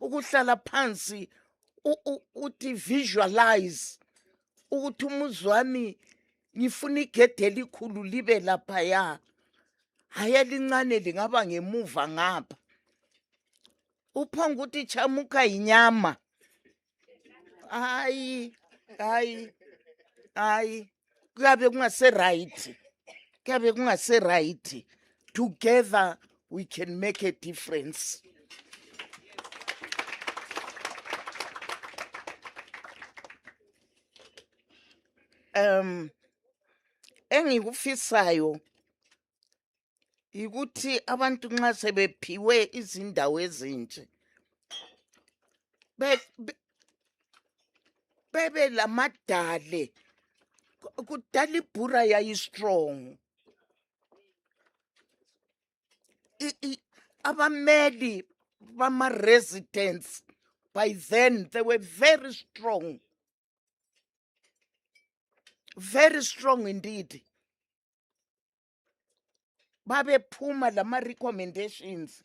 ukuhlala phansi uthi visualize ukuthi umuzi wami ngifuna igede elikhulu libe lapha ya, haya lincane lingaba ngemuva ngapha. Uphonga ukuthi chamuka inyama. Hayi kuyabe kungase right. Together we can make a difference. Engikufisayo ukuthi abantu nxa sebephiwe izindawo ezinje bebe lamadale. Kudala ibhura yayi strong. Abameli bama residents by then they were very strong indeed. Babe phuma lama recommendations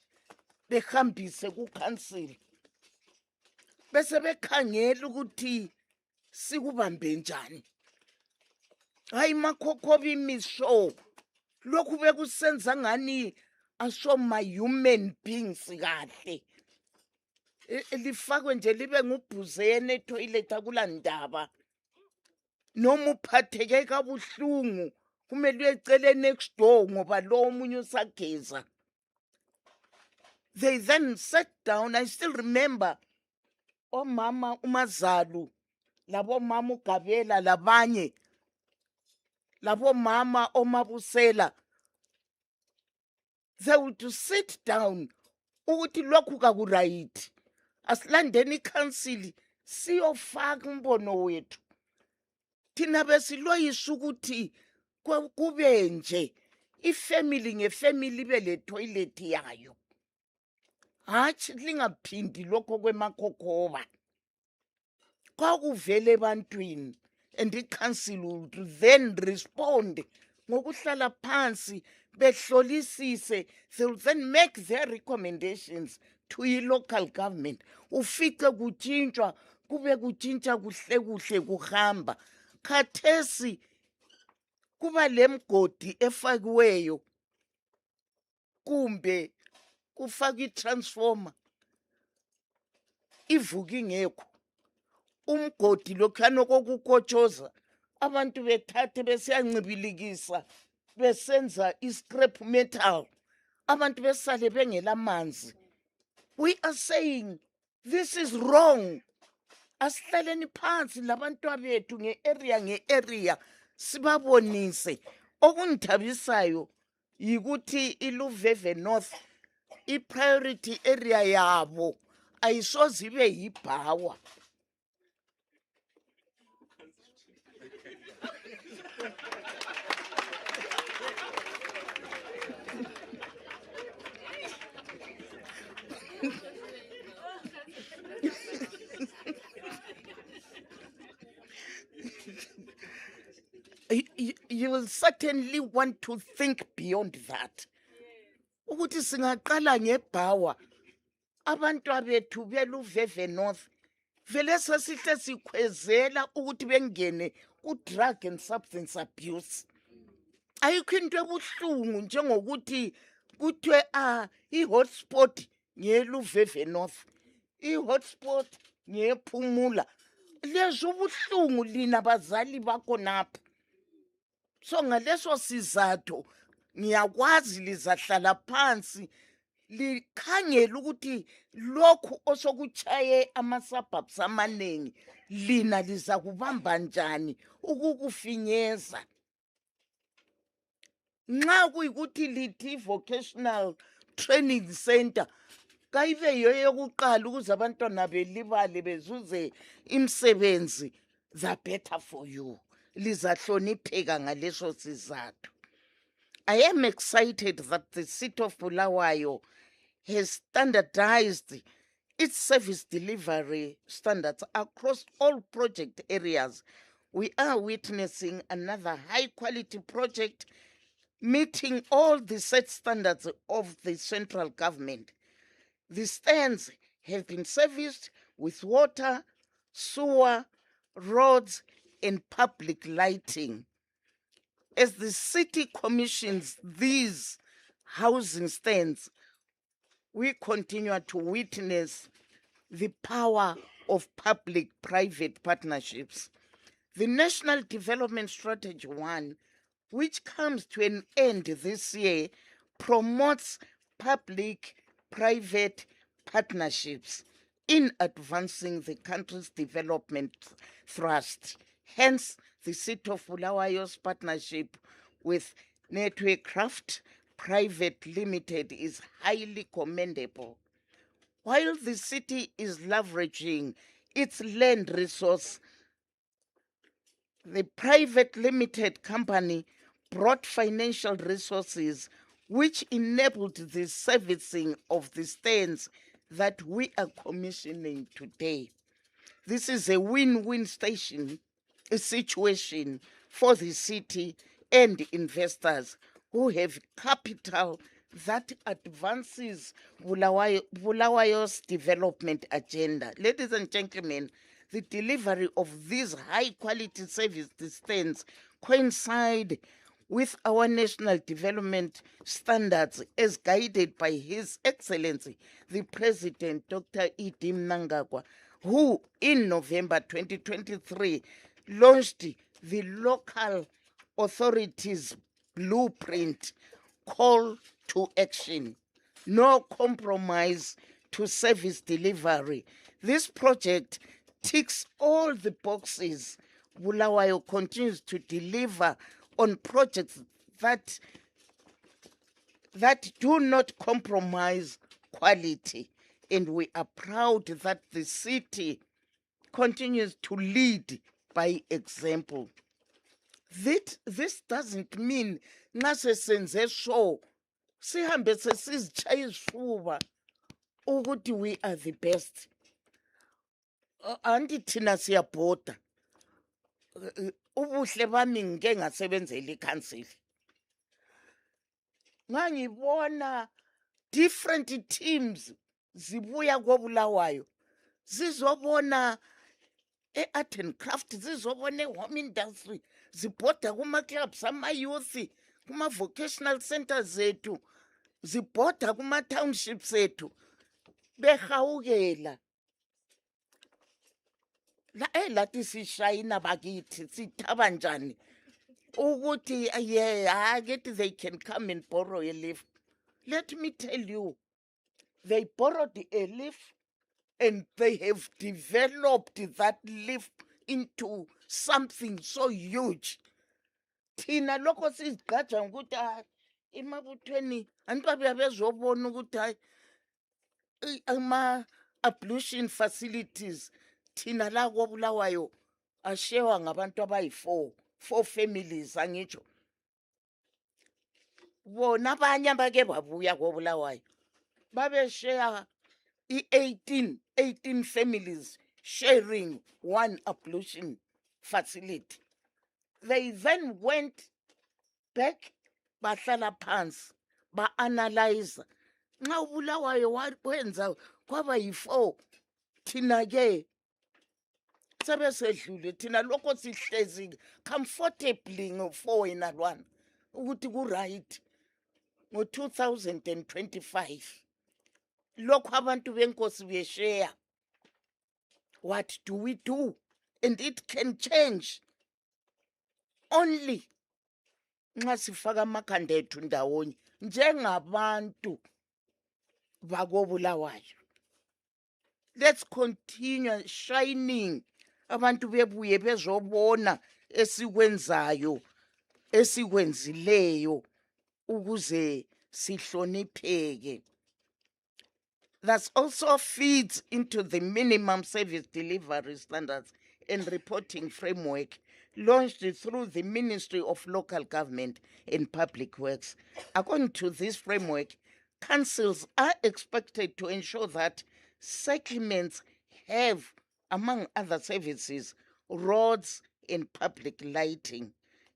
behambise ku council. bese bekhangela ukuthi sikubambe njani. Hayi makhokhoba imisho lokhu bekusenza ngani asoma human beings kahle. Lifakwe nje libe ngubhuzene etoilet akulandaba. Noma uphatheke kabuhlungu kumele uyecele next door ngoba lo omunye usageza. They then sat down. I still remember omama uMazalu, labo mama uGabela labanye, labo mama oMabusela. They would to sit down ukuthi lokhu kakuright. Asilandeni council siyofaka umbono wethu. Thina besiloyisa ukuthi kube nje ifamily ngefamily bele toilet yayo. Hathi lingaphindi lokho kwemakhokhoba. Kwakuvele ebantwini and i-council would then respond ngokuhlala phansi behlolisise. They will then make their recommendations to i-local government. Ufice kutshintshwa kube kutshintsha kuhle kuhle kuhamba. Khathesi kuba lemgodi efakiweyo kumbe kufaka i-transformer ivuka ingekho. Umgodi lokhano kokukotshoza abantu bethathe besiyancibilikisa besenza i-scrap metal. Abantu besale bengela manzi. We are saying this is wrong. Asihlaleni phansi labantwa bethu nge-area sibabonise. Okungithabisayo yikuthi iLuveve North i-priority area yabo ayisoze ibe yibhawa. You will certainly want to think beyond that. Ukuthi singaqala ngebhawa abantwa bethu beLuveve North vele sesihle sikhwezela ukuthi bengene ku-drug and substance abuse. Ayikho into ebuhlungu njengokuthi kuthiwe i-hotspot ngeLuveve North, i-hotspot ngePhumula. Lezo ubuhlungu lina bazali bakho napha. So ngaleso sizathu ngiyakwazi lizahlala phansi likhangela ukuthi lokhu osokuchaye ama-suburbs amaningi lina liza kubamba njani ukukufinyeza. Nxa kuyikuthi lithi vocational training center kayibe yokuqala ukuze abantwana belibale bezuze imsebenzi, the better for you. Lizahlonipheka ngaleso sizathu. I am excited that the city of Bulawayo has standardized its service delivery standards across all project areas. We are witnessing another high-quality project meeting all the set standards of the central government. The stands have been serviced with water, sewer, roads, and public lighting. As the city commissions these housing stands, we continue to witness the power of public-private partnerships. The National Development Strategy 1, which comes to an end this year, promotes public-private partnerships in advancing the country's development thrust. Hence, the city of Bulawayo's partnership with Natwecraft Private Limited is highly commendable. While the city is leveraging its land resource, the private limited company brought financial resources which enabled the servicing of the stands that we are commissioning today. This is a win-win situation for the city and investors who have capital that advances Bulawayo's development agenda. Ladies and gentlemen, the delivery of these high-quality service stands coincide with our national development standards as guided by His Excellency, the President, Dr. E.D. Mnangagwa, who in November 2023 launched the local authorities blueprint call to action, no compromise to service delivery. This project ticks all the boxes. Bulawayo continues to deliver on projects that do not compromise quality, and we are proud that the city continues to lead by example. This doesn't mean nase senze show sihambe sesizitshaya isifuba ukuthi we are the best. Anti thina siyabhoda. Ubuhle bami ngike ngasebenzela ikhansili. Ngangibona different teams zibuya koBulawayo zizobona art and craft, zizobona home industry, zibhoda kuma clubs ama-youth, kuma vocational centers zethu, zibhoda kuma townships zethu, behawukela. Lathi sishayina bakithi sithaba njani ukuthi yeah, they can come and borrow a lift. Let me tell you, they borrowed a lift and they have developed that lift into something so huge. Thina lokho sizigqaja ukuthi emabuthweni antibabuya bezobona ukuthi ama-ablution facilities thina la koBulawayo ashewa ngabantu abayi-4 families angitsho. Bona abanye abake babuya koBulawayo babeshare 18 families sharing one ablution facility. They then went back, bahlala phansi, ba-analyze. Nxa uBulawayo wenza kwaba yi-4, thina ke sebesedlule, thina lokho sihlezi comfortably ngo-4 in a 1 ukuthi ku-right ngo-2025. Lokho abantu benkosi beshare. What do we do? And it can change only nxa sifaka amakhanda ethu ndawonye njengabantu bakoBulawayo. Let's continue shining. Abantu bebuye bezobona esikwenzayo, esikwenzileyo ukuze sihlonipheke. That also feeds into the minimum service delivery standards and reporting framework launched through the Ministry of Local Government and Public Works. According to this framework, councils are expected to ensure that settlements have, among other services, roads and public lighting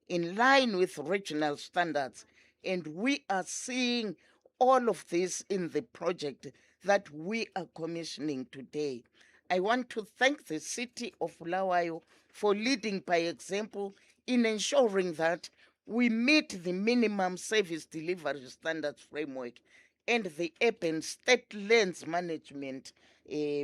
in line with regional standards. And we are seeing all of this in the project that we are commissioning today. I want to thank the city of Bulawayo for leading by example in ensuring that we meet the minimum service delivery standards framework and the urban state lands management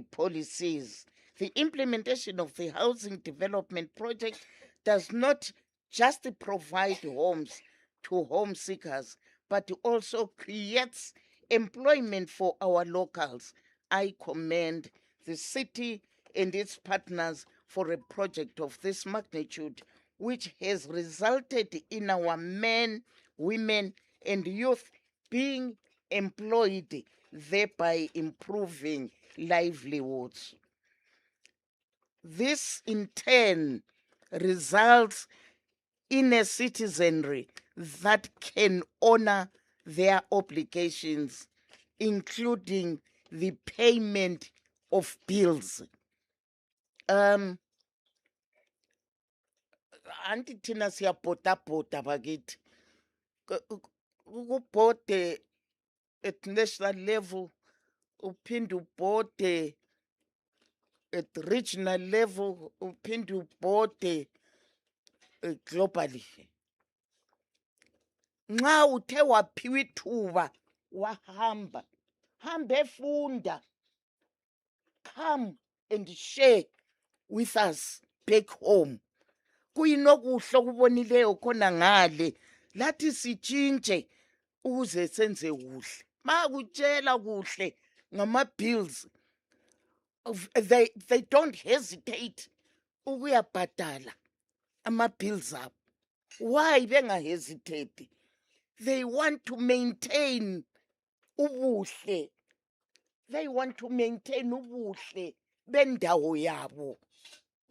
policies. The implementation of the housing development project does not just provide homes to home seekers, but also creates employment for our locals. I commend the city and its partners for a project of this magnitude, which has resulted in our men, women, and youth being employed, thereby improving livelihoods. This in turn results in a citizenry that can honor their obligations, including the payment of bills. Anti thina siyabhoda bakithi. Ukubhode at national level, uphinde ubhode at regional level, uphinde ubhode globally. Nxa uthe waphiwa ithuba wahamba, hambe funda, come and share with us back home. Kuyinokuhle okubonileyo khona ngale, lathi sitshintshe ukuze senze kuhle. Ma kutshela kuhle ngama bills, they don't hesitate ukuyabhadala ama bills abo. Why benga hesitate? They want to maintain ubuhle. They want to maintain ubuhle bendawo yabo,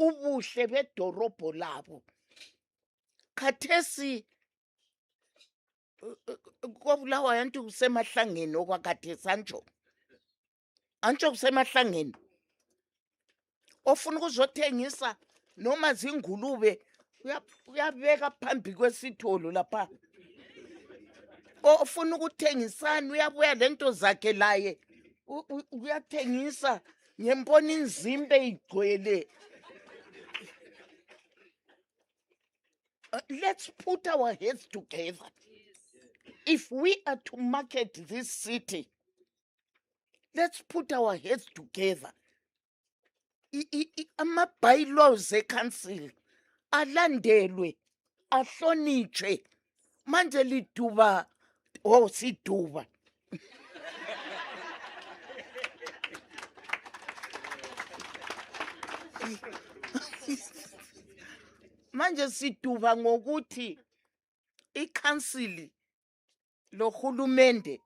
ubuhle bedorobho labo. Khathesi kobulawa yantu kusemahlangeni okwakhathesi antsho kusemahlangeni. Ofuna ukuzothengisa noma zingulube uyabeka phambi kwesitholo lapha. Ofuna ukuthengisana uyabuya lento zakhe laye uyathengisa ngembona inzimbe igcwele. Let's put our heads together. If we are to market this city, let's put our heads together. Ama-bylaws e-council alandelwe, ahlonitshwe. Manje liduba, oh siduba. Manje siduba ngokuthi i-council lo hulumende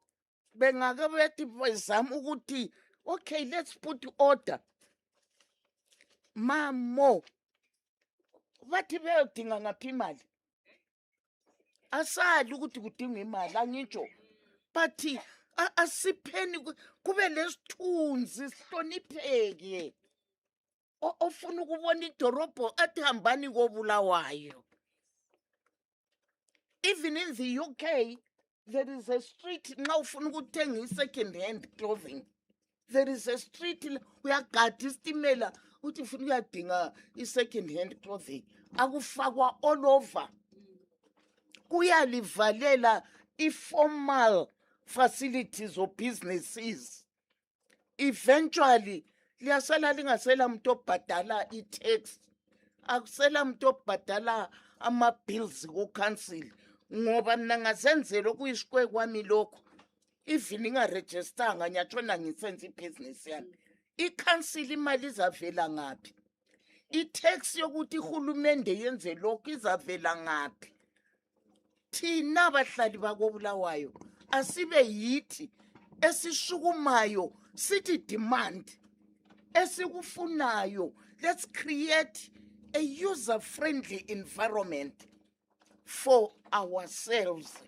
bengake bethi bezama ukuthi okay, let's put order. Mamo bathi beyodinga ngaphi imali? Asali ukuthi kudinga imali, angitsho, but asipheni kube lesithunzi sihlonipheke. Ofuna ukubona idorobho athi hambani koBulawayo. Even in the UK, there is a street now ufuna ukuthenga second hand clothing. There is a street uyagada isitimela uthi ufuna uyadinga second hand clothing. Akufakwa all over. Kuyalivalela informal facilities or businesses. Eventually, liyasala lingasela muntu obhadala i-tax, akusela muntu obhadala ama-bills ku-council, ngoba mina ngazenzela okuyisiqwe kwami lokho, even ngingarejistanga ngiyatshona ngisenza ibhizinisi yami. I-council imali izavela ngaphi? I-tax yokuthi ihulumende yenze lokho izavela ngaphi? Thina abahlali bakoBulawayo asibe yithi esishukumayo sithi demand esikufunayo. Let's create a user-friendly environment for ourselves.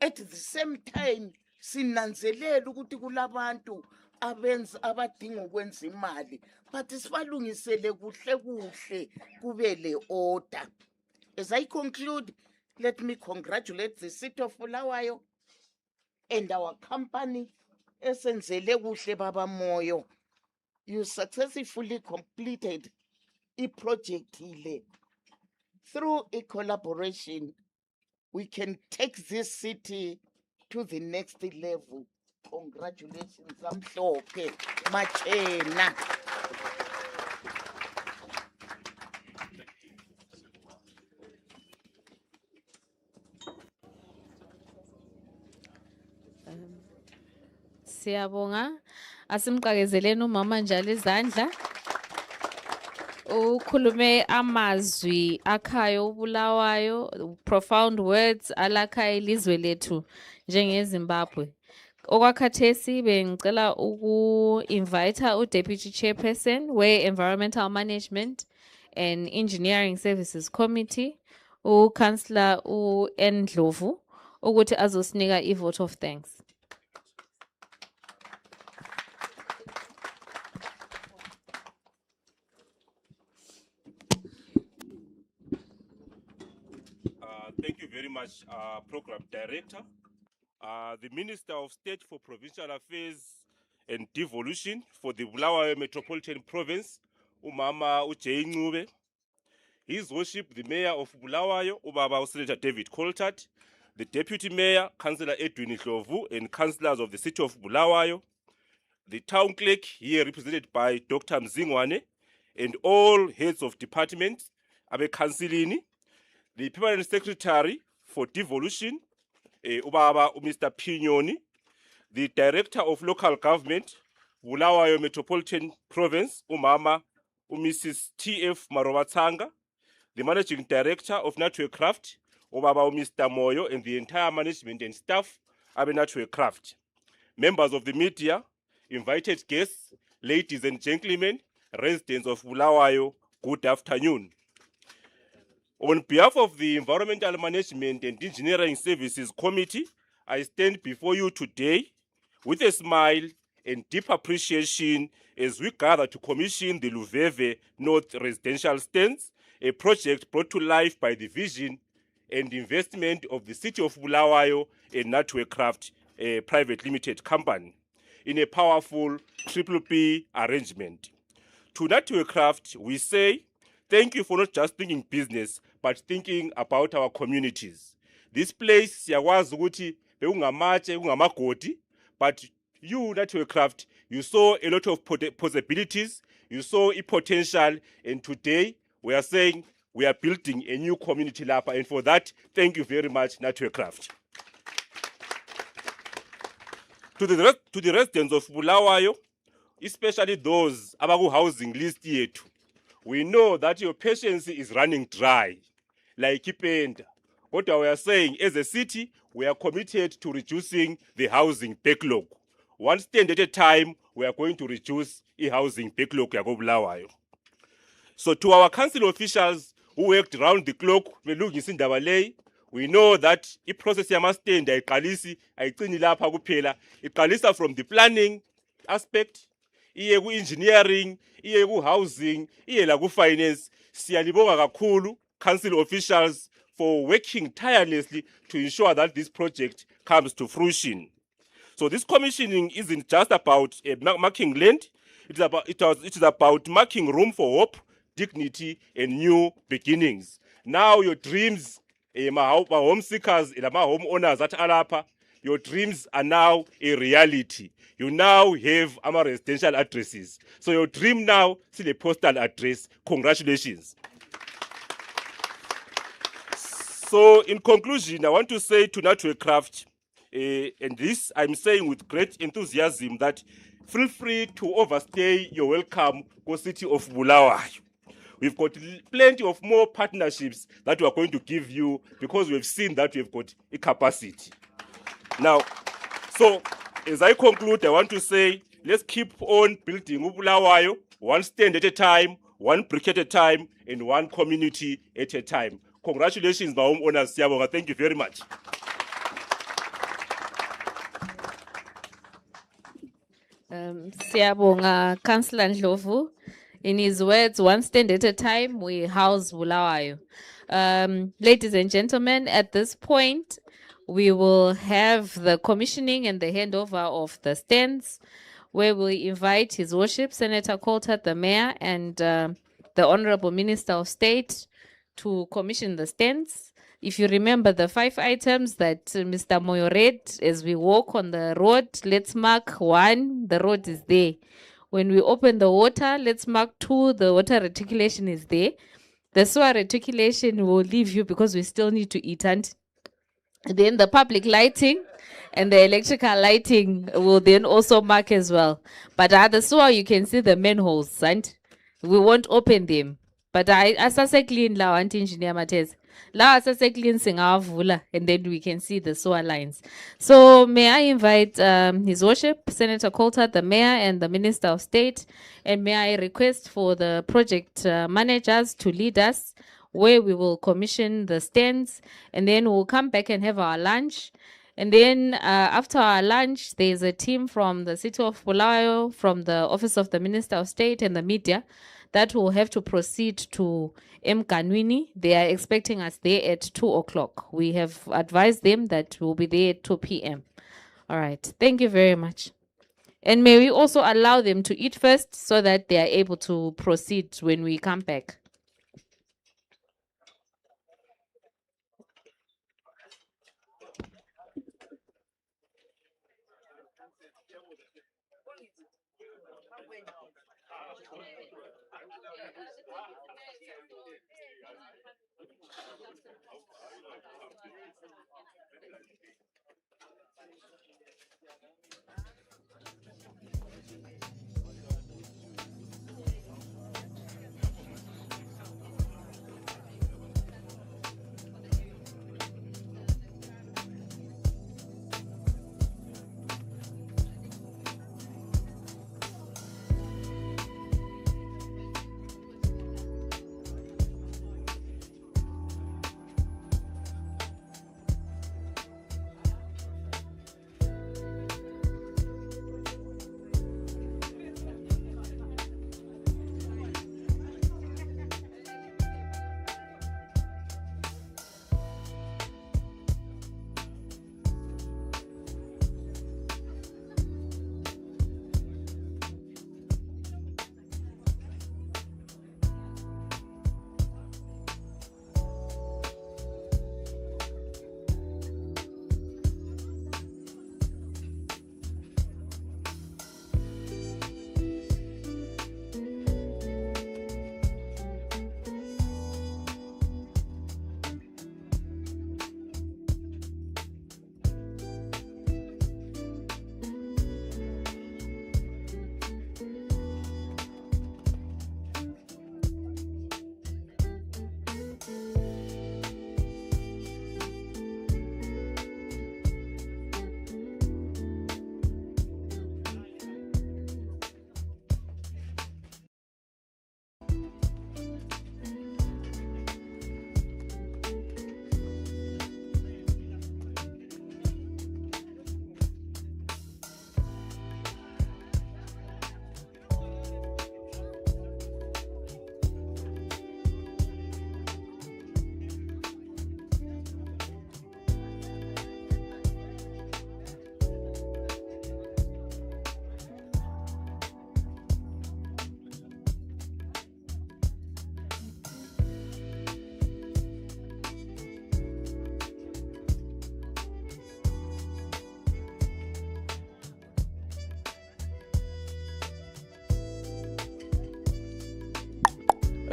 At the same time, sinanzelela ukuthi kulabantu abenza abadinga ukwenza imali, but sibalungisele kuhle kuhle kube le order. As I conclude, let me congratulate the city of Bulawayo and our company, esenzele kuhle baba moyo. You successfully completed a project ile. Through a collaboration, we can take this city to the next level. Congratulations, Amhlophe Machena. Siyabonga, asimqakezeleni umama njalo izandla. Ukhulume amazwi akhayo uBulawayo, profound words alakhayo ilizwe lethu njengeZimbabwe. Okwakhathesi bengicela uku-invite uDeputy Chairperson we-Environmental Management and Engineering Services Committee, uCouncillor uNdlovu, ukuthi azosinika i-vote of thanks. Thank you very much, Program Director. the Minister of State for Provincial Affairs and Devolution for the Bulawayo Metropolitan Province, Umama Ujay Ncube, His Worship the Mayor of Bulawayo, Ubaba Senator David Coltart, the Deputy Mayor, Councillor Edwin Ndlovu, and councillors of the City of Bulawayo, the Town Clerk, here represented by Dr. Mzingwane, and all heads of departments, Abe Councilini, the Permanent Secretary for Devolution, Ubaba Mr. Pinyoni, the Director of Local Government, Bulawayo Metropolitan Province, Umama Mrs. T.F. Marowatsanga, the Managing Director of Natwecraft, Ubaba Mr. Moyo, and the entire management and staff of Natwecraft. Members of the media, invited guests, ladies and gentlemen, residents of Bulawayo, good afternoon. On behalf of the Environmental Management and Engineering Services Committee, I stand before you today with a smile and deep appreciation as we gather to commission the Luveve North Residential Stands, a project brought to life by the vision and investment of the City of Bulawayo and Natwecraft, a private limited company, in a powerful PPP arrangement. To Natwecraft, we say, thank you for not just thinking business, but thinking about our communities. This place, siyakwazi ukuthi bekungamatshe kungamagodi, but you, Natwecraft, you saw a lot of possibilities, you saw a potential, and today we are saying we are building a new community lapa, and for that, thank you very much, Natwecraft. To the residents of Bulawayo, especially those abaku housing list yethu, we know that your patience is running dry, like Ipenda. What we are saying, as a city, we are committed to reducing the housing backlog. One stand at a time, we are going to reduce the housing backlog yako Bulawayo. So to our council officials who worked round the clock, we know that the process yamastand ayiqalisi ayicini lapha kuphela, iqalisa from the planning aspect, iye ku-engineering, iye ku-housing, iye la ku-finance. Siyalibonga kakhulu council officials for working tirelessly to ensure that this project comes to fruition. So this commissioning isn't just about marking land, it is about marking room for hope, dignity, and new beginnings. Now your dreams, my home seekers, my home owners at Alapa, your dreams are now a reality. You now have our residential addresses. So your dream now is a postal address. Congratulations. So in conclusion, I want to say to Natwecraft, and this I'm saying with great enthusiasm, that feel free to overstay your welcome to the city of Bulawayo. We've got plenty of more partnerships that we are going to give you because we've seen that we've got a capacity. Now, so as I conclude, I want to say, let's keep on building Bulawayo, one stand at a time, one brick at a time, and one community at a time. Congratulations, my homeowners. Thank you very much. Siyabonga, Councillor Ndlovu. In his words, one stand at a time, we house Bulawayo. Ladies and gentlemen, at this point, we will have the commissioning and the handover of the stands, where we invite His Worship Senator Coltart, the Mayor, and the Honorable Minister of State to commission the stands. If you remember the 5 items that Mr. Moyo read as we walk on the road, let's mark 1, the road is there. When we open the water, let's mark 2, the water reticulation is there. The sewer reticulation will leave you because we still need to eat. And then the public lighting and the electrical lighting will then also mark as well. But at the sewer, you can see the manholes, and we won't open them. But I asase clean la anti-engineer Matez. La asase clean singavula, and then we can see the sewer lines. So may I invite His Worship Senator Coltart, the Mayor, and the Minister of State, and may I request for the project managers to lead us, where we will commission the stands, and then we'll come back and have our lunch. And then after our lunch, there's a team from the City of Bulawayo, from the Office of the Minister of State and the media, that will have to proceed to M. Kanwini. They are expecting us there at 2 o'clock. We have advised them that we'll be there at 2 p.m. All right. Thank you very much. And may we also allow them to eat first so that they are able to proceed when we come back.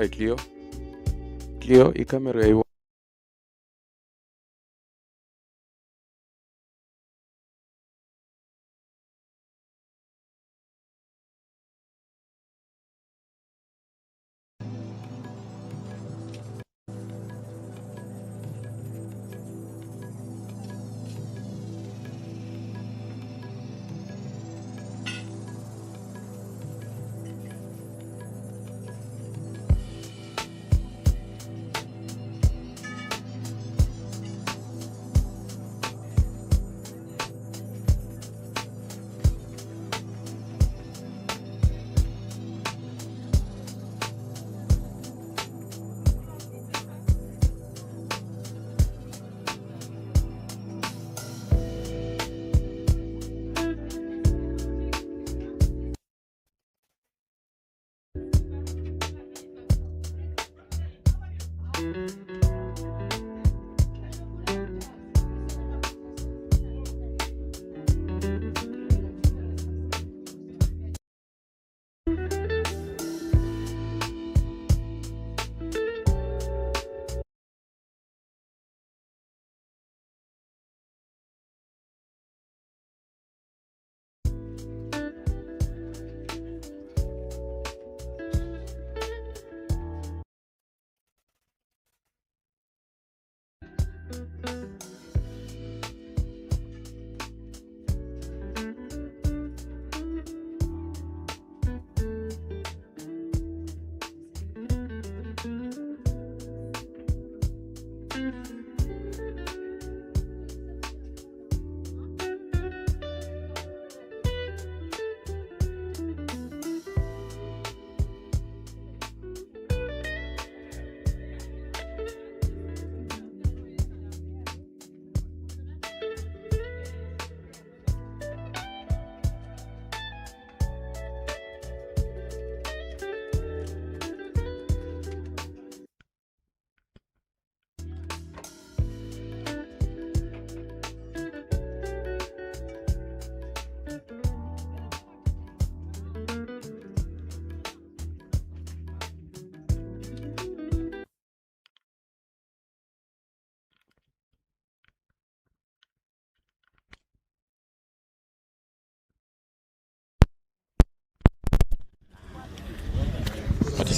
Hey, Cleo. Cleo, i-camera yayi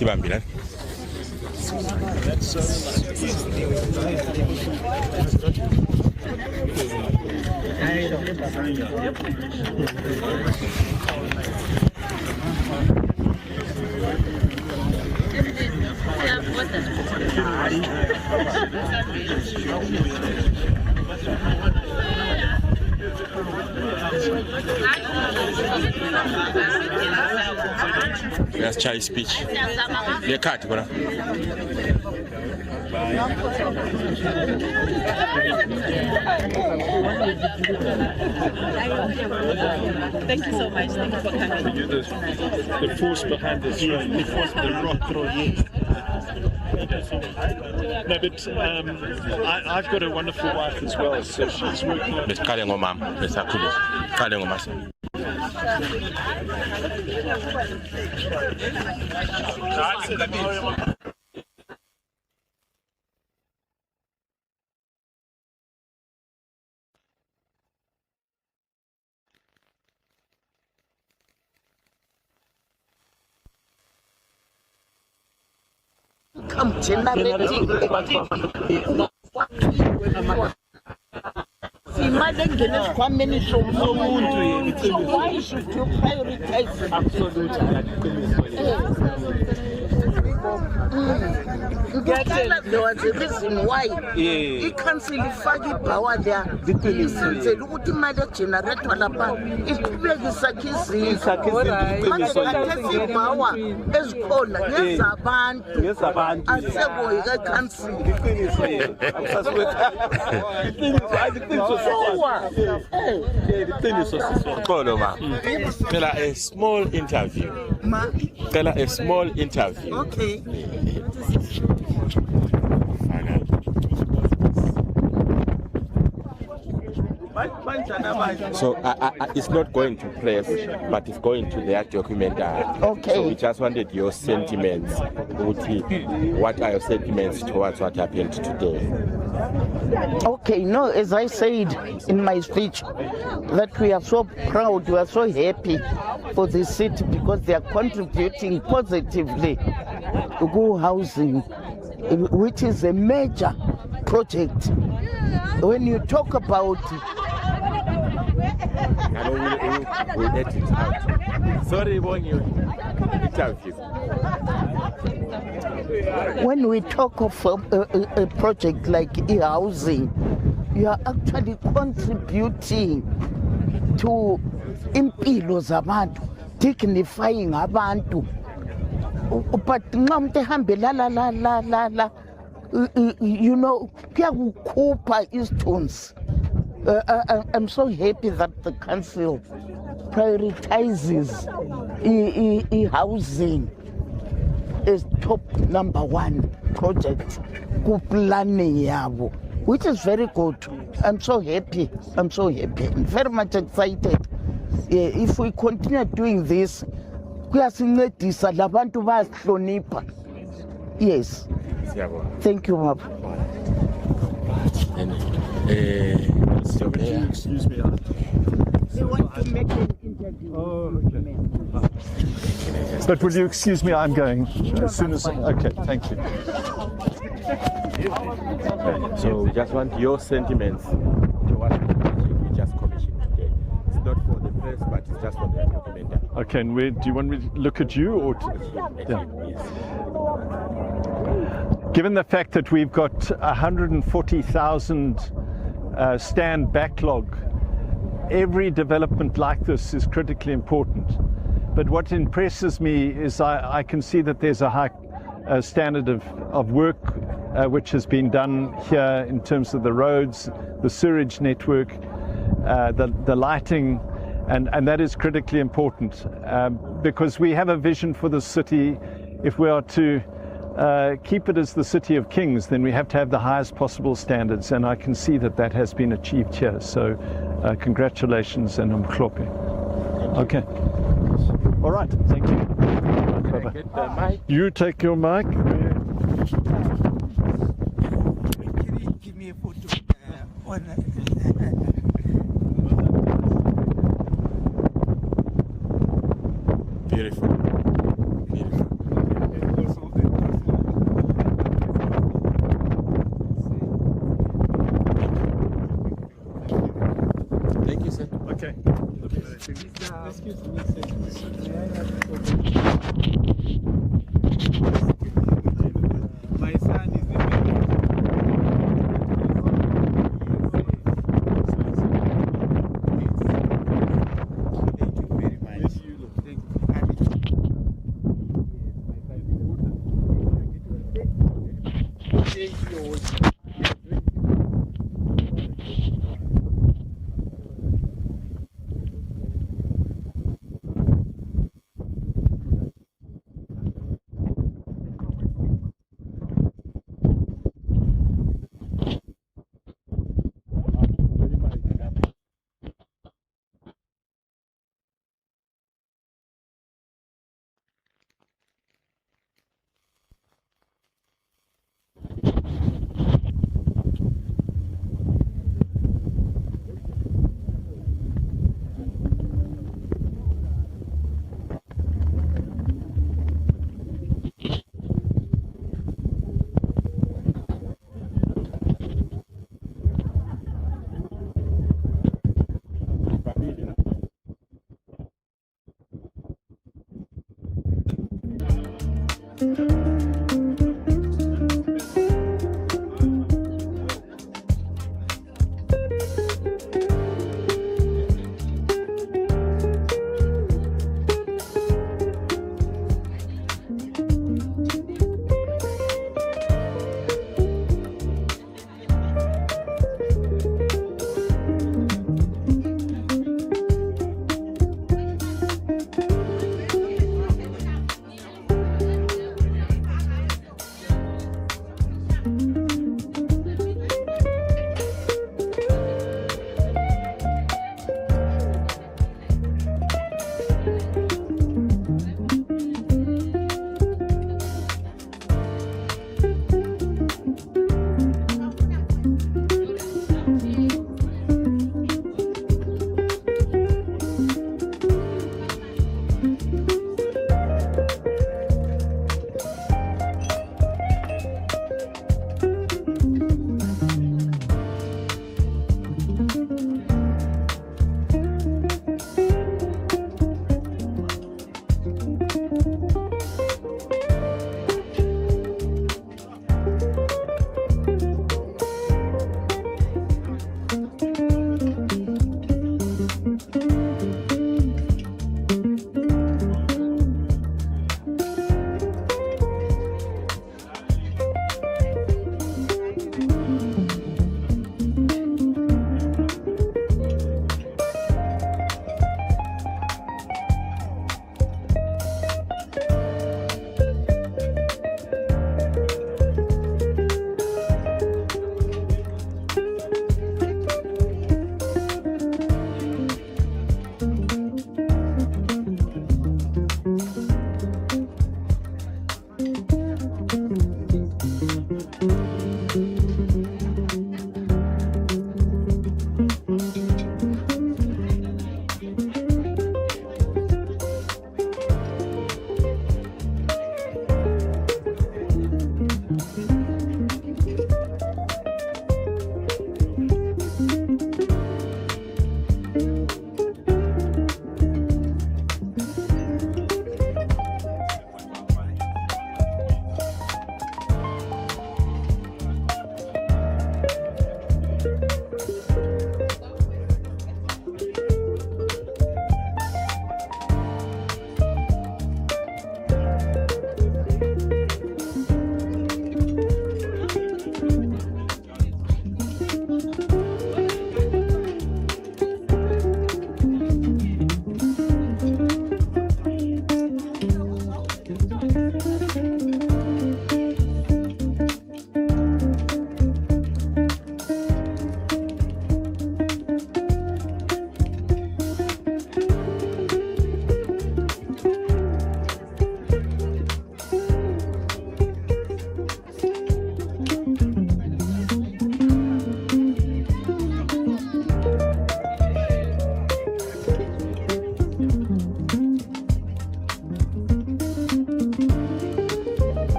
Sibambila. Let's try speech. The card, bro. Thank you so much. Thank you for coming. The force behind this, the force, the rock throw, yes. No, but I've got a wonderful wife as well, so she's working on Come generating. Imali engene esikhwameni somuntu. So why should you prioritize? There was a reason why i-council ifake ibhawa there isenzela ukuthi imali egeneratwa lapha iqhubeke isakhe izinto. Manje khathesi ibhawa ezikhona ngezabantu asekuhoyika i-council. Tell a small interview. Tell a small interview. Okay. So it's not going to press, but it's going to their documentary. Okay. So we just wanted your sentiments. What are your sentiments towards what happened today? Okay, no, as I said in my speech, that we are so proud, we are so happy for the city because they are contributing positively to housing, which is a major project. When you talk about we'll let it out. Sorry, when you interview. When we talk of a project like e-housing, you are actually contributing to impilo zabantu, dignifying abantu. But nxa umuntu ehambe la you know, kuyakukhupha isithunzi. I'm so happy that the council prioritizes e-housing as top #1 project planning yabo, which is very good. I'm so happy. I'm very much excited. If we continue doing this, kuyasincedisa labantu bayasihlonipha. Yes. Thank you, Bob. Excuse me. They want to make an interview. Oh, okay. But will you excuse me? I'm going as soon as. Okay, thank you. Okay, so we just want your sentiments to what we just commissioned today. It's not for the press, but it's just for the documentary. Okay, and do you want me to look at you or? Yeah. Given the fact that we've got 140,000 stand backlog, every development like this is critically important. But what impresses me is I can see that there's a high standard of work which has been done here in terms of the roads, the sewage network, the lighting, and that is critically important because we have a vision for the city. If we are to keep it as the city of kings, then we have to have the highest possible standards, and I can see that that has been achieved here. So congratulations and umhlope. Okay. All right, thank you. Bye-bye. You take your mic. Give me a photo. Beautiful.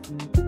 Thank you.